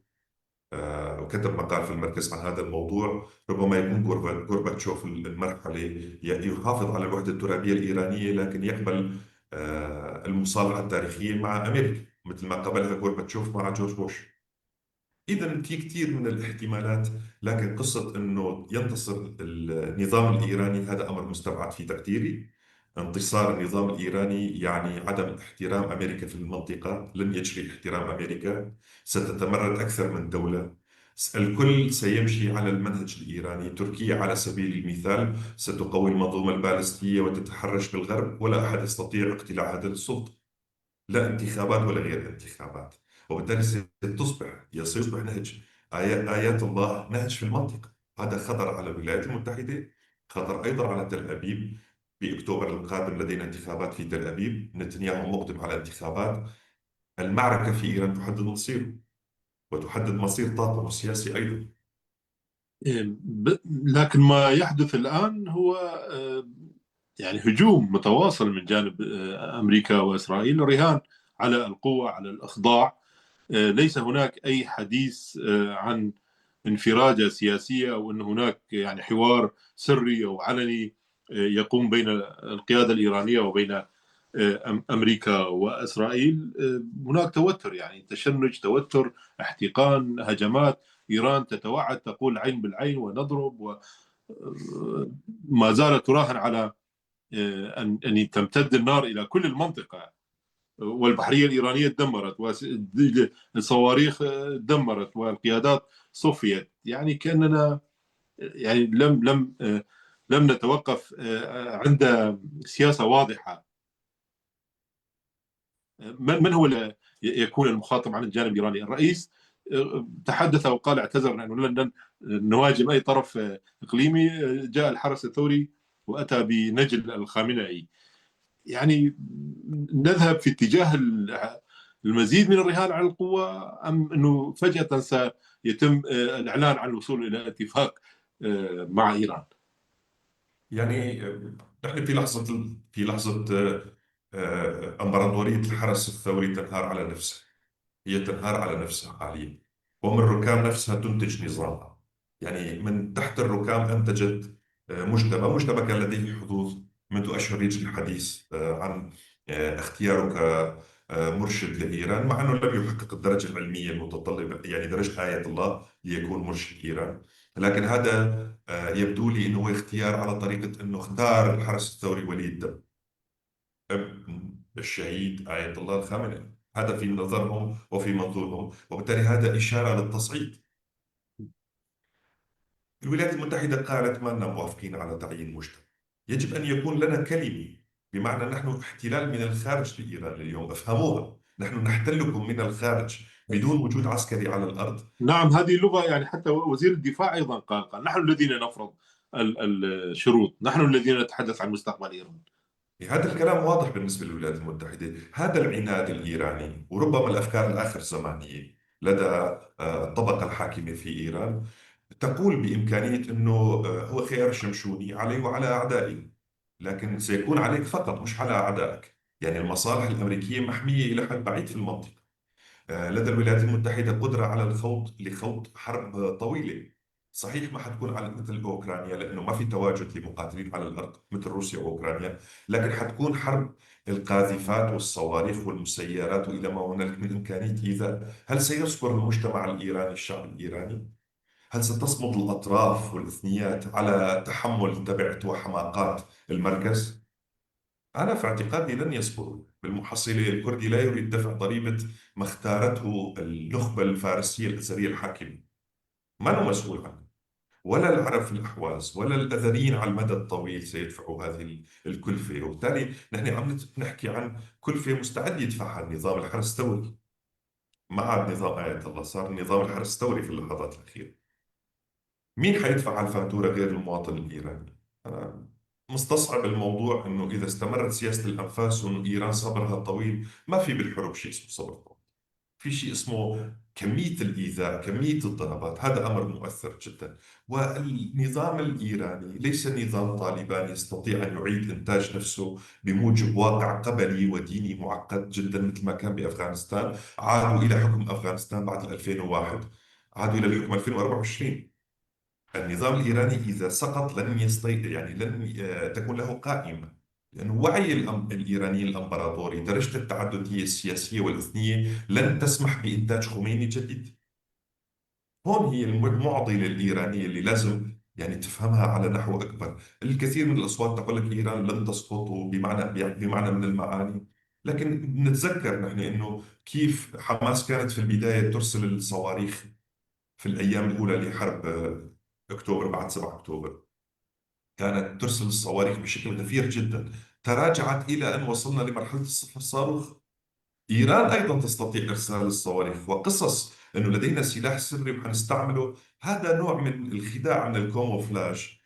وكتب مقال في المركز عن هذا الموضوع. ربما يكون غورباتشوف المرحلة يحافظ على الوحدة الترابية الإيرانية، لكن يقبل المصالحة التاريخية مع أمريكا مثل ما قبلها غورباتشوف مع جورج بوش. إذا في كثير من الاحتمالات، لكن قصة إنه ينتصر النظام الإيراني هذا أمر مستبعد في تقديري. انتصار النظام الإيراني يعني عدم احترام أمريكا في المنطقة، لن يجري احترام أمريكا، ستتمرد أكثر من دولة، الكل سيمشي على المنهج الإيراني. تركيا على سبيل المثال ستقوي المنظومة البالستية وتتحرش بالغرب، ولا أحد يستطيع اقتلاع هذه السلطة، لا انتخابات ولا غير انتخابات. وبالتالي سيصبح نهج آيات الله نهج في المنطقة. هذا خطر على الولايات المتحدة، خطر أيضا على تل أبيب. بأكتوبر القادم لدينا انتخابات في تل أبيب، نتنياهو مقدم على انتخابات. المعركة في إيران تحدد مصيره، وتحدد مصير طاقمه السياسي أيضا. لكن ما يحدث الآن هو يعني هجوم متواصل من جانب أمريكا وإسرائيل، رهان على القوة، على الإخضاع. ليس هناك أي حديث عن انفراجة سياسية، أو أن هناك يعني حوار سري أو علني يقوم بين القيادة الإيرانية وبين أمريكا وإسرائيل. هناك توتر، يعني تشنج، توتر، احتقان، هجمات. إيران تتوعد، تقول عين بالعين ونضرب، وما زالت تراهن على أن تمتد النار إلى كل المنطقة. والبحرية الإيرانية تدمرت، والصواريخ تدمرت، والقيادات صفيت. يعني كأننا يعني لم نتوقف عند سياسة واضحة. من هو يكون المخاطب عن الجانب الإيراني؟ الرئيس تحدث وقال، اعتذر أنه لن نواجه أي طرف إقليمي. جاء الحرس الثوري وأتى بنجل الخامنئي. يعني نذهب في اتجاه المزيد من الرهان على القوة، أم أنه فجأة سيتم الإعلان عن الوصول إلى اتفاق مع إيران؟ يعني نحن في لحظة أمبراطورية الحرس الثوري تنهار على نفسها. هي تنهار على نفسها حاليا، ومن الركام نفسها تنتج نظامها. يعني من تحت الركام أنتجت مجتمع كان لديه حظوظ منذ أشهر يجري الحديث عن اختياره كمرشد لإيران، مع أنه لم يحقق الدرجة العلمية المتطلبة، يعني درجة آية الله ليكون مرشد إيران. لكن هذا يبدو لي أنه هو اختيار على طريقة أنه اختار الحرس الثوري ولي الدم، الشهيد آية الله الخامنئي. هذا في نظرهم وفي منظورهم، وبالتالي هذا إشارة للتصعيد. الولايات المتحدة قالت ما لنا موافقين على تعيين مجتمع، يجب أن يكون لنا كلمة، بمعنى نحن احتلال من الخارج لإيران اليوم، افهموها، نحن نحتلكم من الخارج بدون وجود عسكري على الأرض. نعم، هذه اللغة. يعني حتى وزير الدفاع أيضا قال نحن الذين نفرض الشروط، نحن الذين نتحدث عن مستقبل إيران. هذا الكلام واضح بالنسبة للولايات المتحدة، هذا العناد الإيراني، وربما الأفكار الآخر زمانية لدى الطبقة الحاكمة في إيران، تقول بإمكانية أنه هو خيار شمشوني علي وعلى أعدائي، لكن سيكون عليك فقط مش على أعدائك. يعني المصالح الأمريكية محمية إلى حد بعيد في المنطقة. لدى الولايات المتحدة قدرة على لخوض حرب طويلة. صحيح ما حتكون على مثل أوكرانيا لأنه ما في تواجد لمقاتلين على الأرض مثل روسيا وأوكرانيا، لكن حتكون حرب القاذفات والصواريخ والمسيرات وإلى ما هنالك من إمكانية إيذاء. هل سيصبر المجتمع الإيراني، الشعب الإيراني؟ هل ستصمد الأطراف والإثنيات على تحمل تبعات وحماقات المركز؟ أنا في اعتقادي لن يصبروا. بالمحصلة الكردي لا يريد دفع ضريبة ما اختارته النخبة الفارسية الأزرية الحاكمة، ما هو مسؤول عنه، ولا العرب في الأحواز ولا الأذريين على المدى الطويل سيدفعوا هذه الكلفة. وبالتالي نحن عم نحكي عن كلفة مستعد يدفعها النظام الحرس الثوري. ما عاد نظام آية الله، صار نظام الحرس الثوري في اللحظات الأخيرة. مين حيدفع على الفاتورة غير المواطن الإيراني؟ أنا مستصعب الموضوع، إنه إذا استمرت سياسة الأنفاس وإنه إيران صبرها طويل، ما في بالحروب شيء اسمه صبر طويل. في شيء اسمه كمية الإيذاء، كمية الضربات، هذا أمر مؤثر جدا. والنظام الإيراني ليس نظام طالباني يستطيع أن يعيد إنتاج نفسه بموجب واقع قبلي وديني معقد جدا مثل ما كان بأفغانستان. عادوا إلى حكم أفغانستان بعد 2001، عادوا إلى الحكم 2024. النظام الإيراني إذا سقط لن يستيقظ، يعني لن تكون له قائمة، لأن وعي الإيراني الإمبراطوري، درجة التعددية السياسية والإثنية لن تسمح بإنتاج خميني جديد. هون هي المعضلة الإيرانية اللي لازم يعني تفهمها على نحو أكبر. الكثير من الأصوات تقول لك إيران لن تسقط، بمعنى من المعاني. لكن نتذكر نحن إنه كيف حماس كانت في البداية ترسل الصواريخ في الأيام الأولى لحرب أكتوبر، بعد 7 أكتوبر كانت ترسل الصواريخ بشكل غفير جدا، تراجعت إلى أن وصلنا لمرحلة الصفر الصاروخ. إيران أيضا تستطيع إرسال الصواريخ، وقصص أنه لدينا سلاح سري وحنستعمله، هذا نوع من الخداع، من الكوموفلاج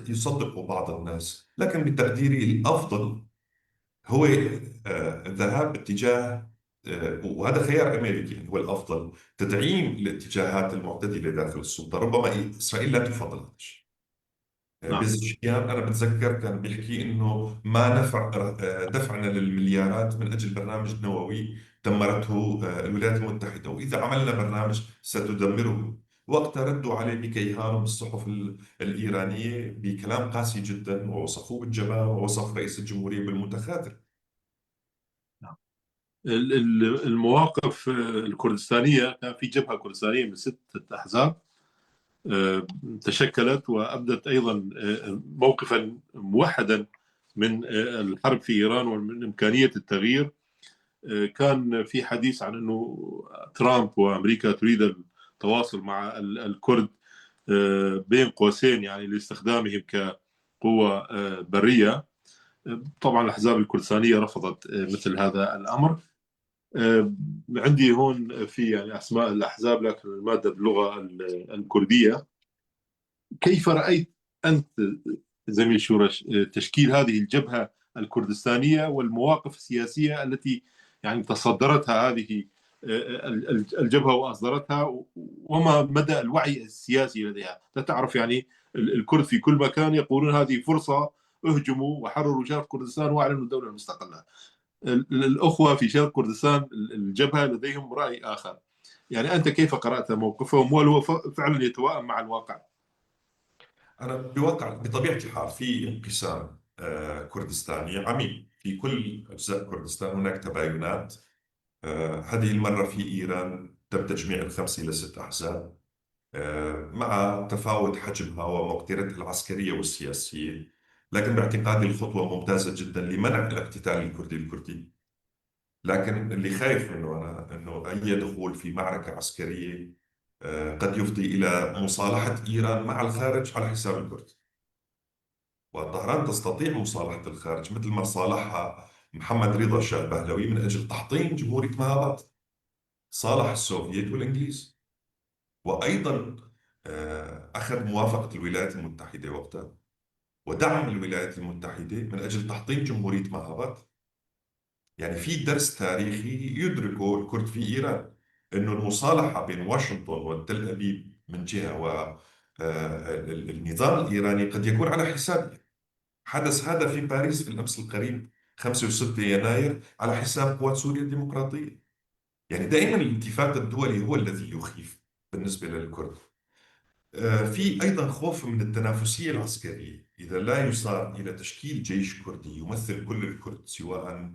يصدقه بعض الناس. لكن بتقديري الأفضل هو الذهاب باتجاه وهذا خيار أمريكي، يعني هو الأفضل، تدعيم الاتجاهات المعتدلة داخل السلطة. ربما إسرائيل لا تفضل هذا الشيء. نعم. بزشكيان أنا بتذكر كان بيحكي إنه ما نفع دفعنا للمليارات من أجل برنامج نووي دمرته الولايات المتحدة، وإذا عملنا برنامج ستدمره. وقتها ردوا عليه بكيهانة بالصحف الإيرانية بكلام قاسي جدا، ووصفوه بالجبان، ووصف رئيس الجمهورية بالمتخاذل. نعم. المواقف الكردستانية، كان في جبهة كردستانية من 6 أحزاب تشكلت وأبدت أيضا موقفا موحدا من الحرب في إيران ومن إمكانية التغيير. كان في حديث عن أنه ترامب وأمريكا تريد التواصل مع الكرد بين قوسين، يعني لاستخدامهم كقوة برية. طبعا الأحزاب الكردستانية رفضت مثل هذا الأمر. عندي هون في يعني أسماء الأحزاب، لكن المادة باللغة الكردية. كيف رأيت أنت زميل شورش تشكيل هذه الجبهة الكردستانية والمواقف السياسية التي يعني تصدرتها هذه الجبهة وأصدرتها، وما مدى الوعي السياسي لديها؟ لا تعرف يعني الكرد في كل مكان يقولون هذه فرصة، اهجموا وحرروا شرق كردستان واعلنوا الدولة المستقلة. الأخوة في شرق كردستان الجبهة لديهم رأي آخر. يعني أنت كيف قرأت موقفهم، وهل هو فعلا يتوائم مع الواقع؟ أنا بواقع بطبيعة الحال في انقسام كردستاني عميق في كل أجزاء كردستان. هناك تباينات. هذه المرة في إيران تم تجميع ال5 إلى 6 أحزاب مع تفاوت حجمها ومقدرتها العسكرية والسياسية. لكن باعتقادي الخطوة ممتازة جدا لمنع الاقتتال الكردي. لكن اللي خايف منه أنا أنه أي دخول في معركة عسكرية قد يفضي إلى مصالحة إيران مع الخارج على حساب الكرد. وطهران تستطيع مصالحة الخارج مثل ما صالحها محمد رضا شاه بهلوي من أجل تحطيم جمهورية مهابات، صالح السوفييت والإنجليز. وأيضا أخذ موافقة الولايات المتحدة وقتها ودعم الولايات المتحدة من أجل تحطيم جمهورية مهابات. يعني في درس تاريخي يدركه الكرد في إيران، أنه المصالحة بين واشنطن وتل أبيب من جهة والنظام الإيراني قد يكون على حساب. حدث هذا في باريس في الأمس القريب 5 و6 يناير على حساب قوات سوريا الديمقراطية. يعني دائما الاتفاق الدولي هو الذي يخيف بالنسبة للكرد. في أيضا خوف من التنافسية العسكرية إذا لا يصار إلى تشكيل جيش كردي يمثل كل الكرد، سواء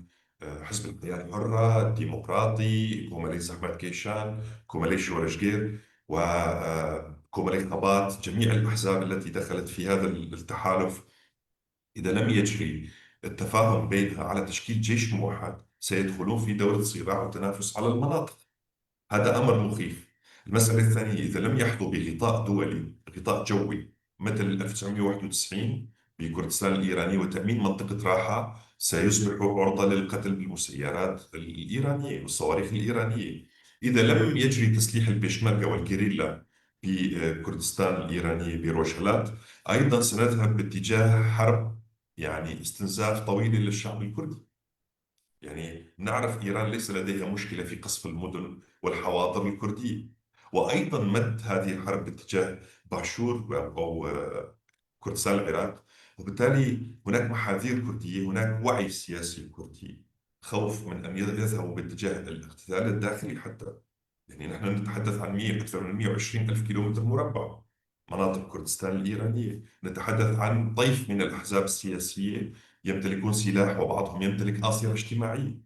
حزب الحياة الحرة، الديمقراطي، كومالي زحمت كيشان، كومالي شورشجير، وكومالي خبات، جميع الأحزاب التي دخلت في هذا التحالف. إذا لم يجري التفاهم بينها على تشكيل جيش موحد سيدخلون في دورة صراع وتنافس على المناطق. هذا أمر مخيف. المسألة الثانية، إذا لم يحظوا بغطاء دولي، غطاء جوي مثل 1991 بكردستان الإيراني وتأمين منطقة راحة، سيصبحوا عرضة للقتل بالمسيرات الإيرانية والصواريخ الإيرانية. إذا لم يجري تسليح البيشمركة والجيريلا في كردستان الإيرانية بروجالات، أيضا سنذهب باتجاه حرب، يعني استنزاف طويل للشعب الكردي. يعني نعرف إيران ليس لديها مشكلة في قصف المدن والحواضر الكردية، وأيضا مد هذه الحرب باتجاه باشور أو كردستان العراق. وبالتالي هناك محاذير كردية، هناك وعي سياسي كردي، خوف من أن يذهبوا باتجاه الاغتيال الداخلي حتى. يعني نحن نتحدث عن أكثر من 120 ألف كيلومتر مربع مناطق كردستان الإيرانية. نتحدث عن طيف من الأحزاب السياسية يمتلكون سلاح، وبعضهم يمتلك آصية اجتماعية،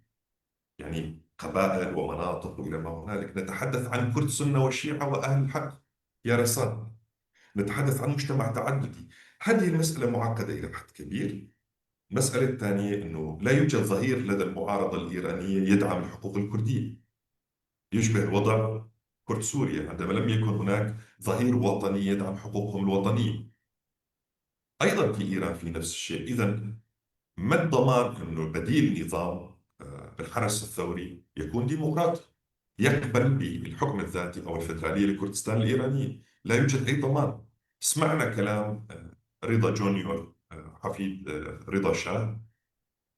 يعني قبائل ومناطق وإلى ما هنالك. نتحدث عن كرد سنة وشيعة وأهل الحق يا رسال. نتحدث عن مجتمع تعددي. هذه المسألة معقدة إلى حد كبير. المسألة الثانية أنه لا يوجد ظهير لدى المعارضة الإيرانية يدعم الحقوق الكردية، يشبه وضع كرد سوريا عندما لم يكن هناك ظهير وطني يدعم حقوقهم الوطنية. أيضا في إيران في نفس الشيء. إذا ما الضمان أنه بديل نظام الحرس الثوري يكون ديمقراطي يقبل بالحكم الذاتي أو الفدرالية لكردستان الإيرانية؟ لا يوجد أي ضمان. سمعنا كلام رضا جونيور، حفيد رضا شاه.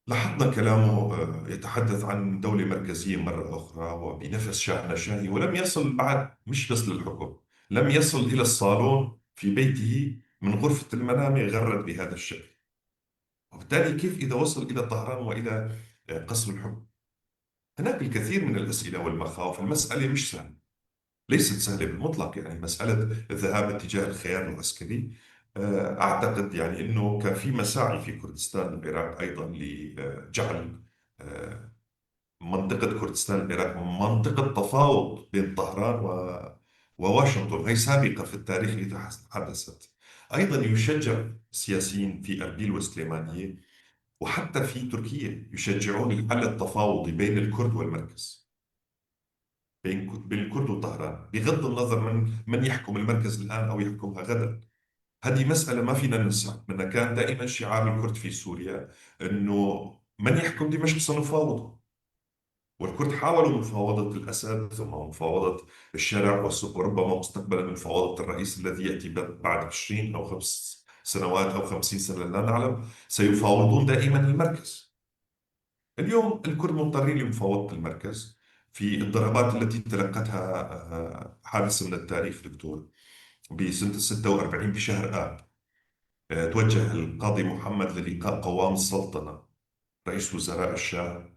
لاحظنا كلامه يتحدث عن دولة مركزية مرة أخرى وبنفس شاحنة شاهي، ولم يصل بعد مش بس للحكم، لم يصل إلى الصالون في بيته من غرفة المنام يغرد بهذا الشكل. وبالتالي كيف إذا وصل إلى طهران وإلى قصر الحكم؟ هناك الكثير من الأسئلة والمخاوف. المسألة مش سهلة، ليست سهلة بالمطلق. يعني مسألة الذهاب اتجاه الخيار العسكري، أعتقد يعني أنه كان في مساعي في كردستان العراق أيضا لجعل منطقة كردستان العراق منطقة تفاوض بين طهران وواشنطن. هي سابقة في التاريخ إذا حدثت. أيضا يشجع السياسيين في أربيل وسليمانية وحتى في تركيا يشجعون الحل التفاوضي بين الكرد والمركز، بين الكرد وطهران، بغض النظر من يحكم المركز الآن أو يحكمها غدا. هذه مسألة ما فينا ننسى منها. كان دائما شعار الكرد في سوريا أنه من يحكم دمشق سنفاوضه. والكرد حاولوا مفاوضة الأسد ثم مفاوضة الشارع، وربما مستقبلا مفاوضة الرئيس الذي يأتي بعد 20 أو 5 سنوات أو 50 سنة لا نعلم. سيفاوضون دائما المركز. اليوم الكرد مضطرين لمفاوضة المركز في الضربات التي تلقتها حادثة من التاريخ دكتور. بسنة 46 بشهر آب توجه القاضي محمد للقاء قوام السلطنة رئيس وزراء الشاه،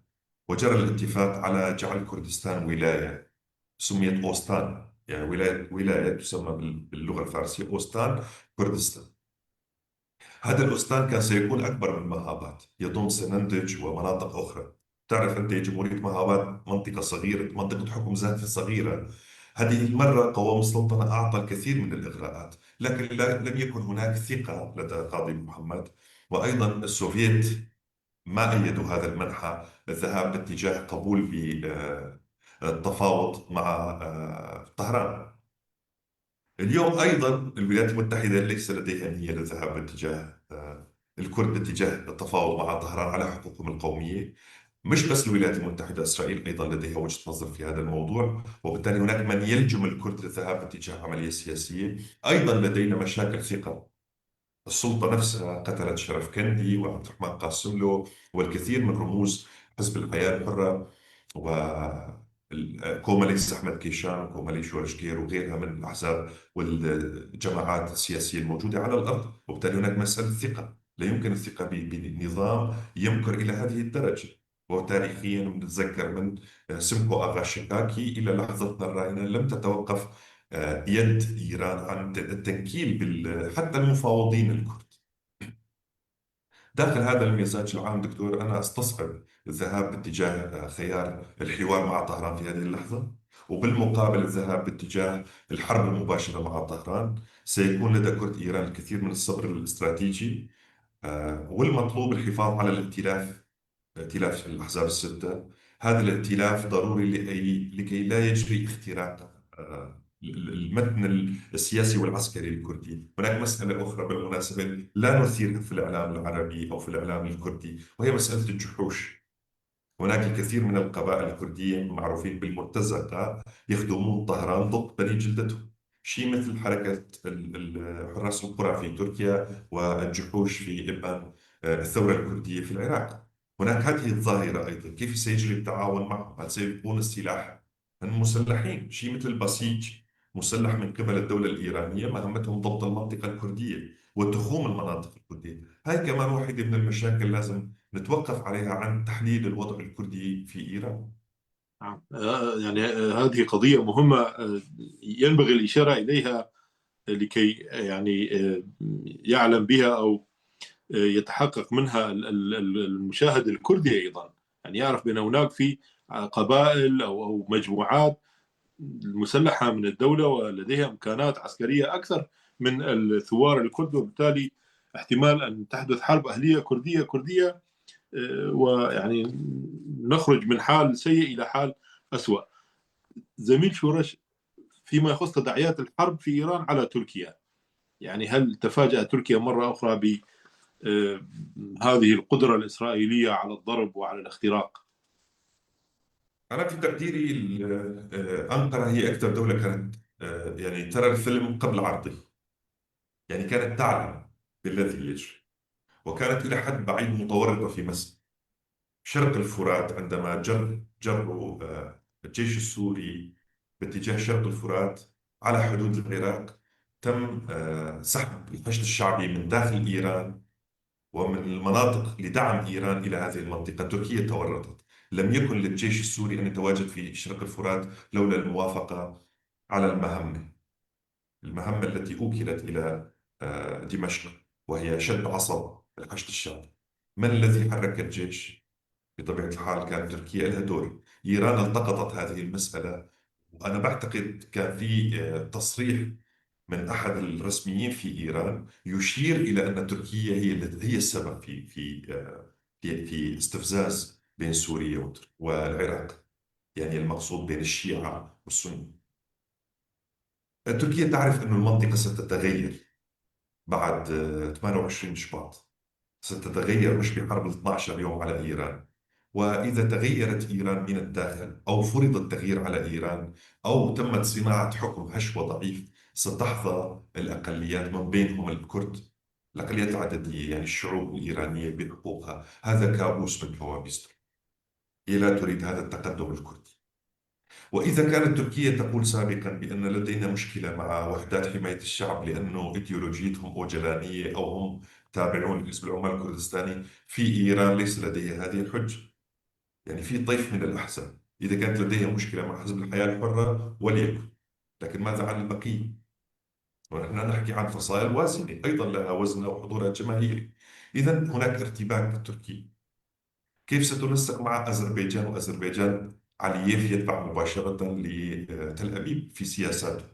وجرى الاتفاق على جعل كردستان ولاية سميت أوستان. يعني ولاية تسمى باللغة الفارسية أوستان كردستان. هذا الأوستان كان سيكون أكبر من مهابات، يضم سنندج ومناطق أخرى. تعرف أنت جمهورية مهابات منطقة صغيرة، منطقة حكم ذاتي صغيرة. هذه المرة قوام السلطنة أعطى الكثير من الإغراءات، لكن لم يكن هناك ثقة لدى القاضي محمد. وأيضا السوفييت ما أيدوا هذا المنحى، الذهاب باتجاه قبول بالتفاوض مع طهران. اليوم أيضا الولايات المتحدة ليس لديها نية للذهاب باتجاه الكرد باتجاه التفاوض مع طهران على حقوقهم القومية. مش بس الولايات المتحدة، إسرائيل أيضا لديها وجهة نظر في هذا الموضوع. وبالتالي هناك من يلجم الكرد للذهاب باتجاه عملية سياسية. أيضا لدينا مشاكل ثقة. السلطة نفسها قتلت شرف كندي وعبد الرحمن قاسملو والكثير من رموز حزب الحياة الحرة، وكوماليس أحمد كيشان وكوماليس جورج جير وغيرها من الأحزاب والجماعات السياسية الموجودة على الأرض. وبالتالي هناك مسألة ثقة. لا يمكن الثقة بنظام يمكر إلى هذه الدرجة. وتاريخيا نتذكر من سمكو أغا شيكاكي إلى لحظتنا الراهنة لم تتوقف يد إيران عن التنكيل حتى المفاوضين الكرد. داخل هذا المزاج العام دكتور، أنا أستصعب الذهاب باتجاه خيار الحوار مع طهران في هذه اللحظة، وبالمقابل الذهاب باتجاه الحرب المباشرة مع طهران. سيكون لدى كرد إيران الكثير من الصبر الاستراتيجي، والمطلوب الحفاظ على الائتلاف، ائتلاف الأحزاب الستة. هذا الائتلاف ضروري لكي لا يجري اختراق المتن السياسي والعسكري الكردي. هناك مسألة أخرى بالمناسبة لا نثيرها في الإعلام العربي أو في الإعلام الكردي، وهي مسألة الجحوش. هناك الكثير من القبائل الكردية معروفين بالمرتزقة يخدمون طهران ضد بني جلدتهم، شيء مثل حركة حراس القرى في تركيا والجحوش في إبان الثورة الكردية في العراق. هناك هذه الظاهرة أيضا، كيف سيجري التعاون معهم؟ هل سيكون السلاح؟ هم مسلحين، شيء مثل البسيج مسلح من قبل الدولة الإيرانية، مهمتهم ضبط المنطقة الكردية وتخوم المناطق الكردية. هاي كمان واحدة من المشاكل لازم نتوقف عليها عن تحليل الوضع الكردي في إيران. نعم. يعني هذه قضية مهمة، ينبغي الإشارة إليها لكي يعني يعلم بها أو يتحقق منها المشاهد الكردي أيضا، يعني يعرف بأن هناك في قبائل أو مجموعات مسلحة من الدولة ولديها إمكانات عسكرية أكثر من الثوار الكرد، وبالتالي احتمال أن تحدث حرب أهلية كردية ويعني نخرج من حال سيء إلى حال أسوأ. زميل شورش، فيما يخص تداعيات الحرب في إيران على تركيا، يعني هل تفاجأ تركيا مرة أخرى بهذه القدرة الإسرائيلية على الضرب وعلى الاختراق؟ أنا في تقديري أنقرة هي أكثر دولة كانت يعني ترى الفيلم قبل عرضه، يعني كانت تعلم بالذي يجري، وكانت إلى حد بعيد متورطة في شرق الفرات. عندما جروا الجيش السوري باتجاه شرق الفرات على حدود العراق، تم سحب الحشد الشعبي من داخل إيران ومن المناطق لدعم إيران إلى هذه المنطقة. تركيا تورطت، لم يكن للجيش السوري أن يتواجد في شرق الفرات لولا الموافقة على المهمة التي أوكلت إلى دمشق، وهي شد عصب الحشد الشعبي. من الذي حرك الجيش؟ بطبيعة الحال كانت تركيا لها دور. إيران التقطت هذه المسألة، وأنا بعتقد كان في تصريح من أحد الرسميين في إيران يشير إلى أن تركيا هي السبب في استفزاز بين سوريا والعراق، يعني المقصود بين الشيعة والسنة. تركيا تعرف أن المنطقة ستتغير بعد 28 شباط، ستتغير مش بحرب ال 12 يوم على إيران. وإذا تغيرت إيران من الداخل أو فرض التغيير على إيران أو تمت صناعة حكم هش وضعيف، ستحظى الأقليات من بينهم الكرد، الأقليات العددية يعني الشعوب الإيرانية بحقوقها. هذا كابوس من كوابيس تركيا. هي لا تريد هذا التقدم الكردي. وإذا كانت تركيا تقول سابقا بأن لدينا مشكلة مع وحدات حماية الشعب لأنه إيديولوجيتهم أوجلانية أو هم تابعون لحزب العمال الكردستاني، في إيران ليس لديها هذه الحجة. يعني في طيف من الأحزاب إذا كانت لديها مشكلة مع حزب الحياة الحرة وليكن، لكن ماذا عن البقية؟ ونحن نحكي عن فصائل وازنة أيضا لها وزنها وحضورها الجماهيري. إذا هناك ارتباك تركي. كيف ستنسق مع أذربيجان؟ وأذربيجان علييف يتبع مباشرة لتل أبيب في سياساته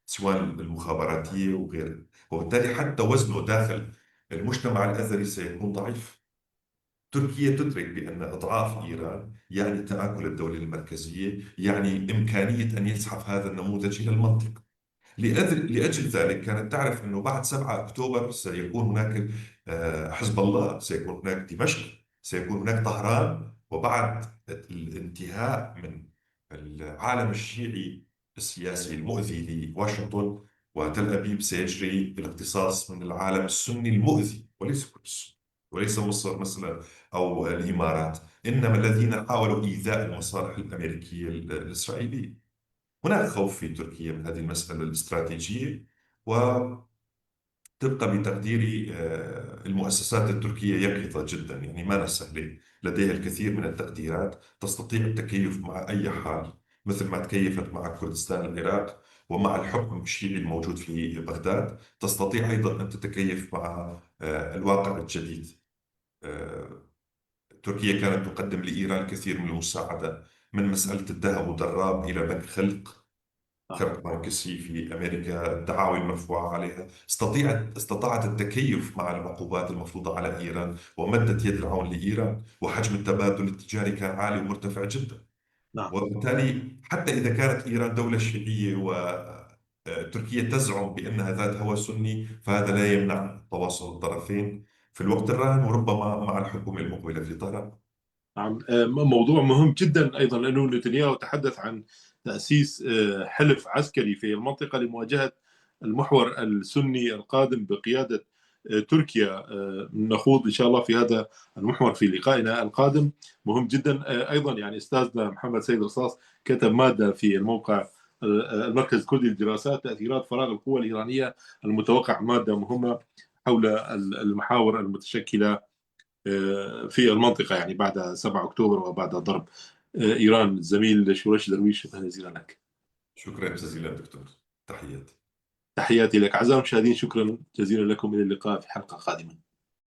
سواء المخابراتية وغيرها، وبالتالي حتى وزنه داخل المجتمع الأزري سيكون ضعيف. تركيا تدرك بأن إضعاف إيران يعني تآكل الدولة المركزية، يعني إمكانية أن يزحف هذا النموذج إلى المنطقة. لأجل ذلك كانت تعرف أنه بعد 7 أكتوبر سيكون هناك حزب الله، سيكون هناك دمشق، سيكون هناك طهران، وبعد الانتهاء من العالم الشيعي السياسي المؤذي لواشنطن وتل أبيب سيجري الاقتصاص من العالم السني المؤذي، وليس كل السنة، وليس مصر مثلا أو الإمارات، إنما الذين حاولوا إيذاء المصالح الأمريكية الإسرائيلية. هناك خوف في تركيا من هذه المسألة الاستراتيجية. وتبقى بتقديري المؤسسات التركية يقظة جدا، يعني ما سهلة، لديها الكثير من التقديرات، تستطيع التكيف مع أي حال مثل ما تكيفت مع كردستان العراق ومع الحكم الشيعي الموجود في بغداد. تستطيع أيضا أن تتكيف مع الواقع الجديد. آه، تركيا كانت تقدم لإيران الكثير من المساعدة، من مسألة الذهب والضراب إلى بنك خرق ماركسي في أمريكا، الدعاوى المرفوعة عليها. استطاعت التكيف مع العقوبات المفروضة على إيران ومدت يد العون لإيران، وحجم التبادل التجاري كان عالي ومرتفع جدا. نعم. وبالتالي حتى إذا كانت إيران دولة شيعية وتركيا تزعم بأنها ذات هوى سني، فهذا لا يمنع تواصل الطرفين في الوقت الراهن، وربما مع الحكومة المقبلة في طهران. نعم. موضوع مهم جدا أيضا، لأنه نتنياهو تحدث عن تأسيس حلف عسكري في المنطقة لمواجهة المحور السني القادم بقيادة تركيا نخوض إن شاء الله في هذا المحور في لقائنا القادم. مهم جدا. أيضا يعني أستاذنا محمد سيد رصاص كتب مادة في الموقع المركز الكردي للدراسات تأثيرات فراغ القوى الإيرانية المتوقع، مادة مهمة حول المحاور المتشكلة في المنطقة يعني بعد 7 أكتوبر وبعد ضرب إيران. الزميل شورش درويش، شكرا جزيلا لك. شكرا جزيلا دكتور، تحياتي. تحياتي لك. أعزائي المشاهدين، شكرا جزيلا لكم، إلى اللقاء في حلقة قادمة.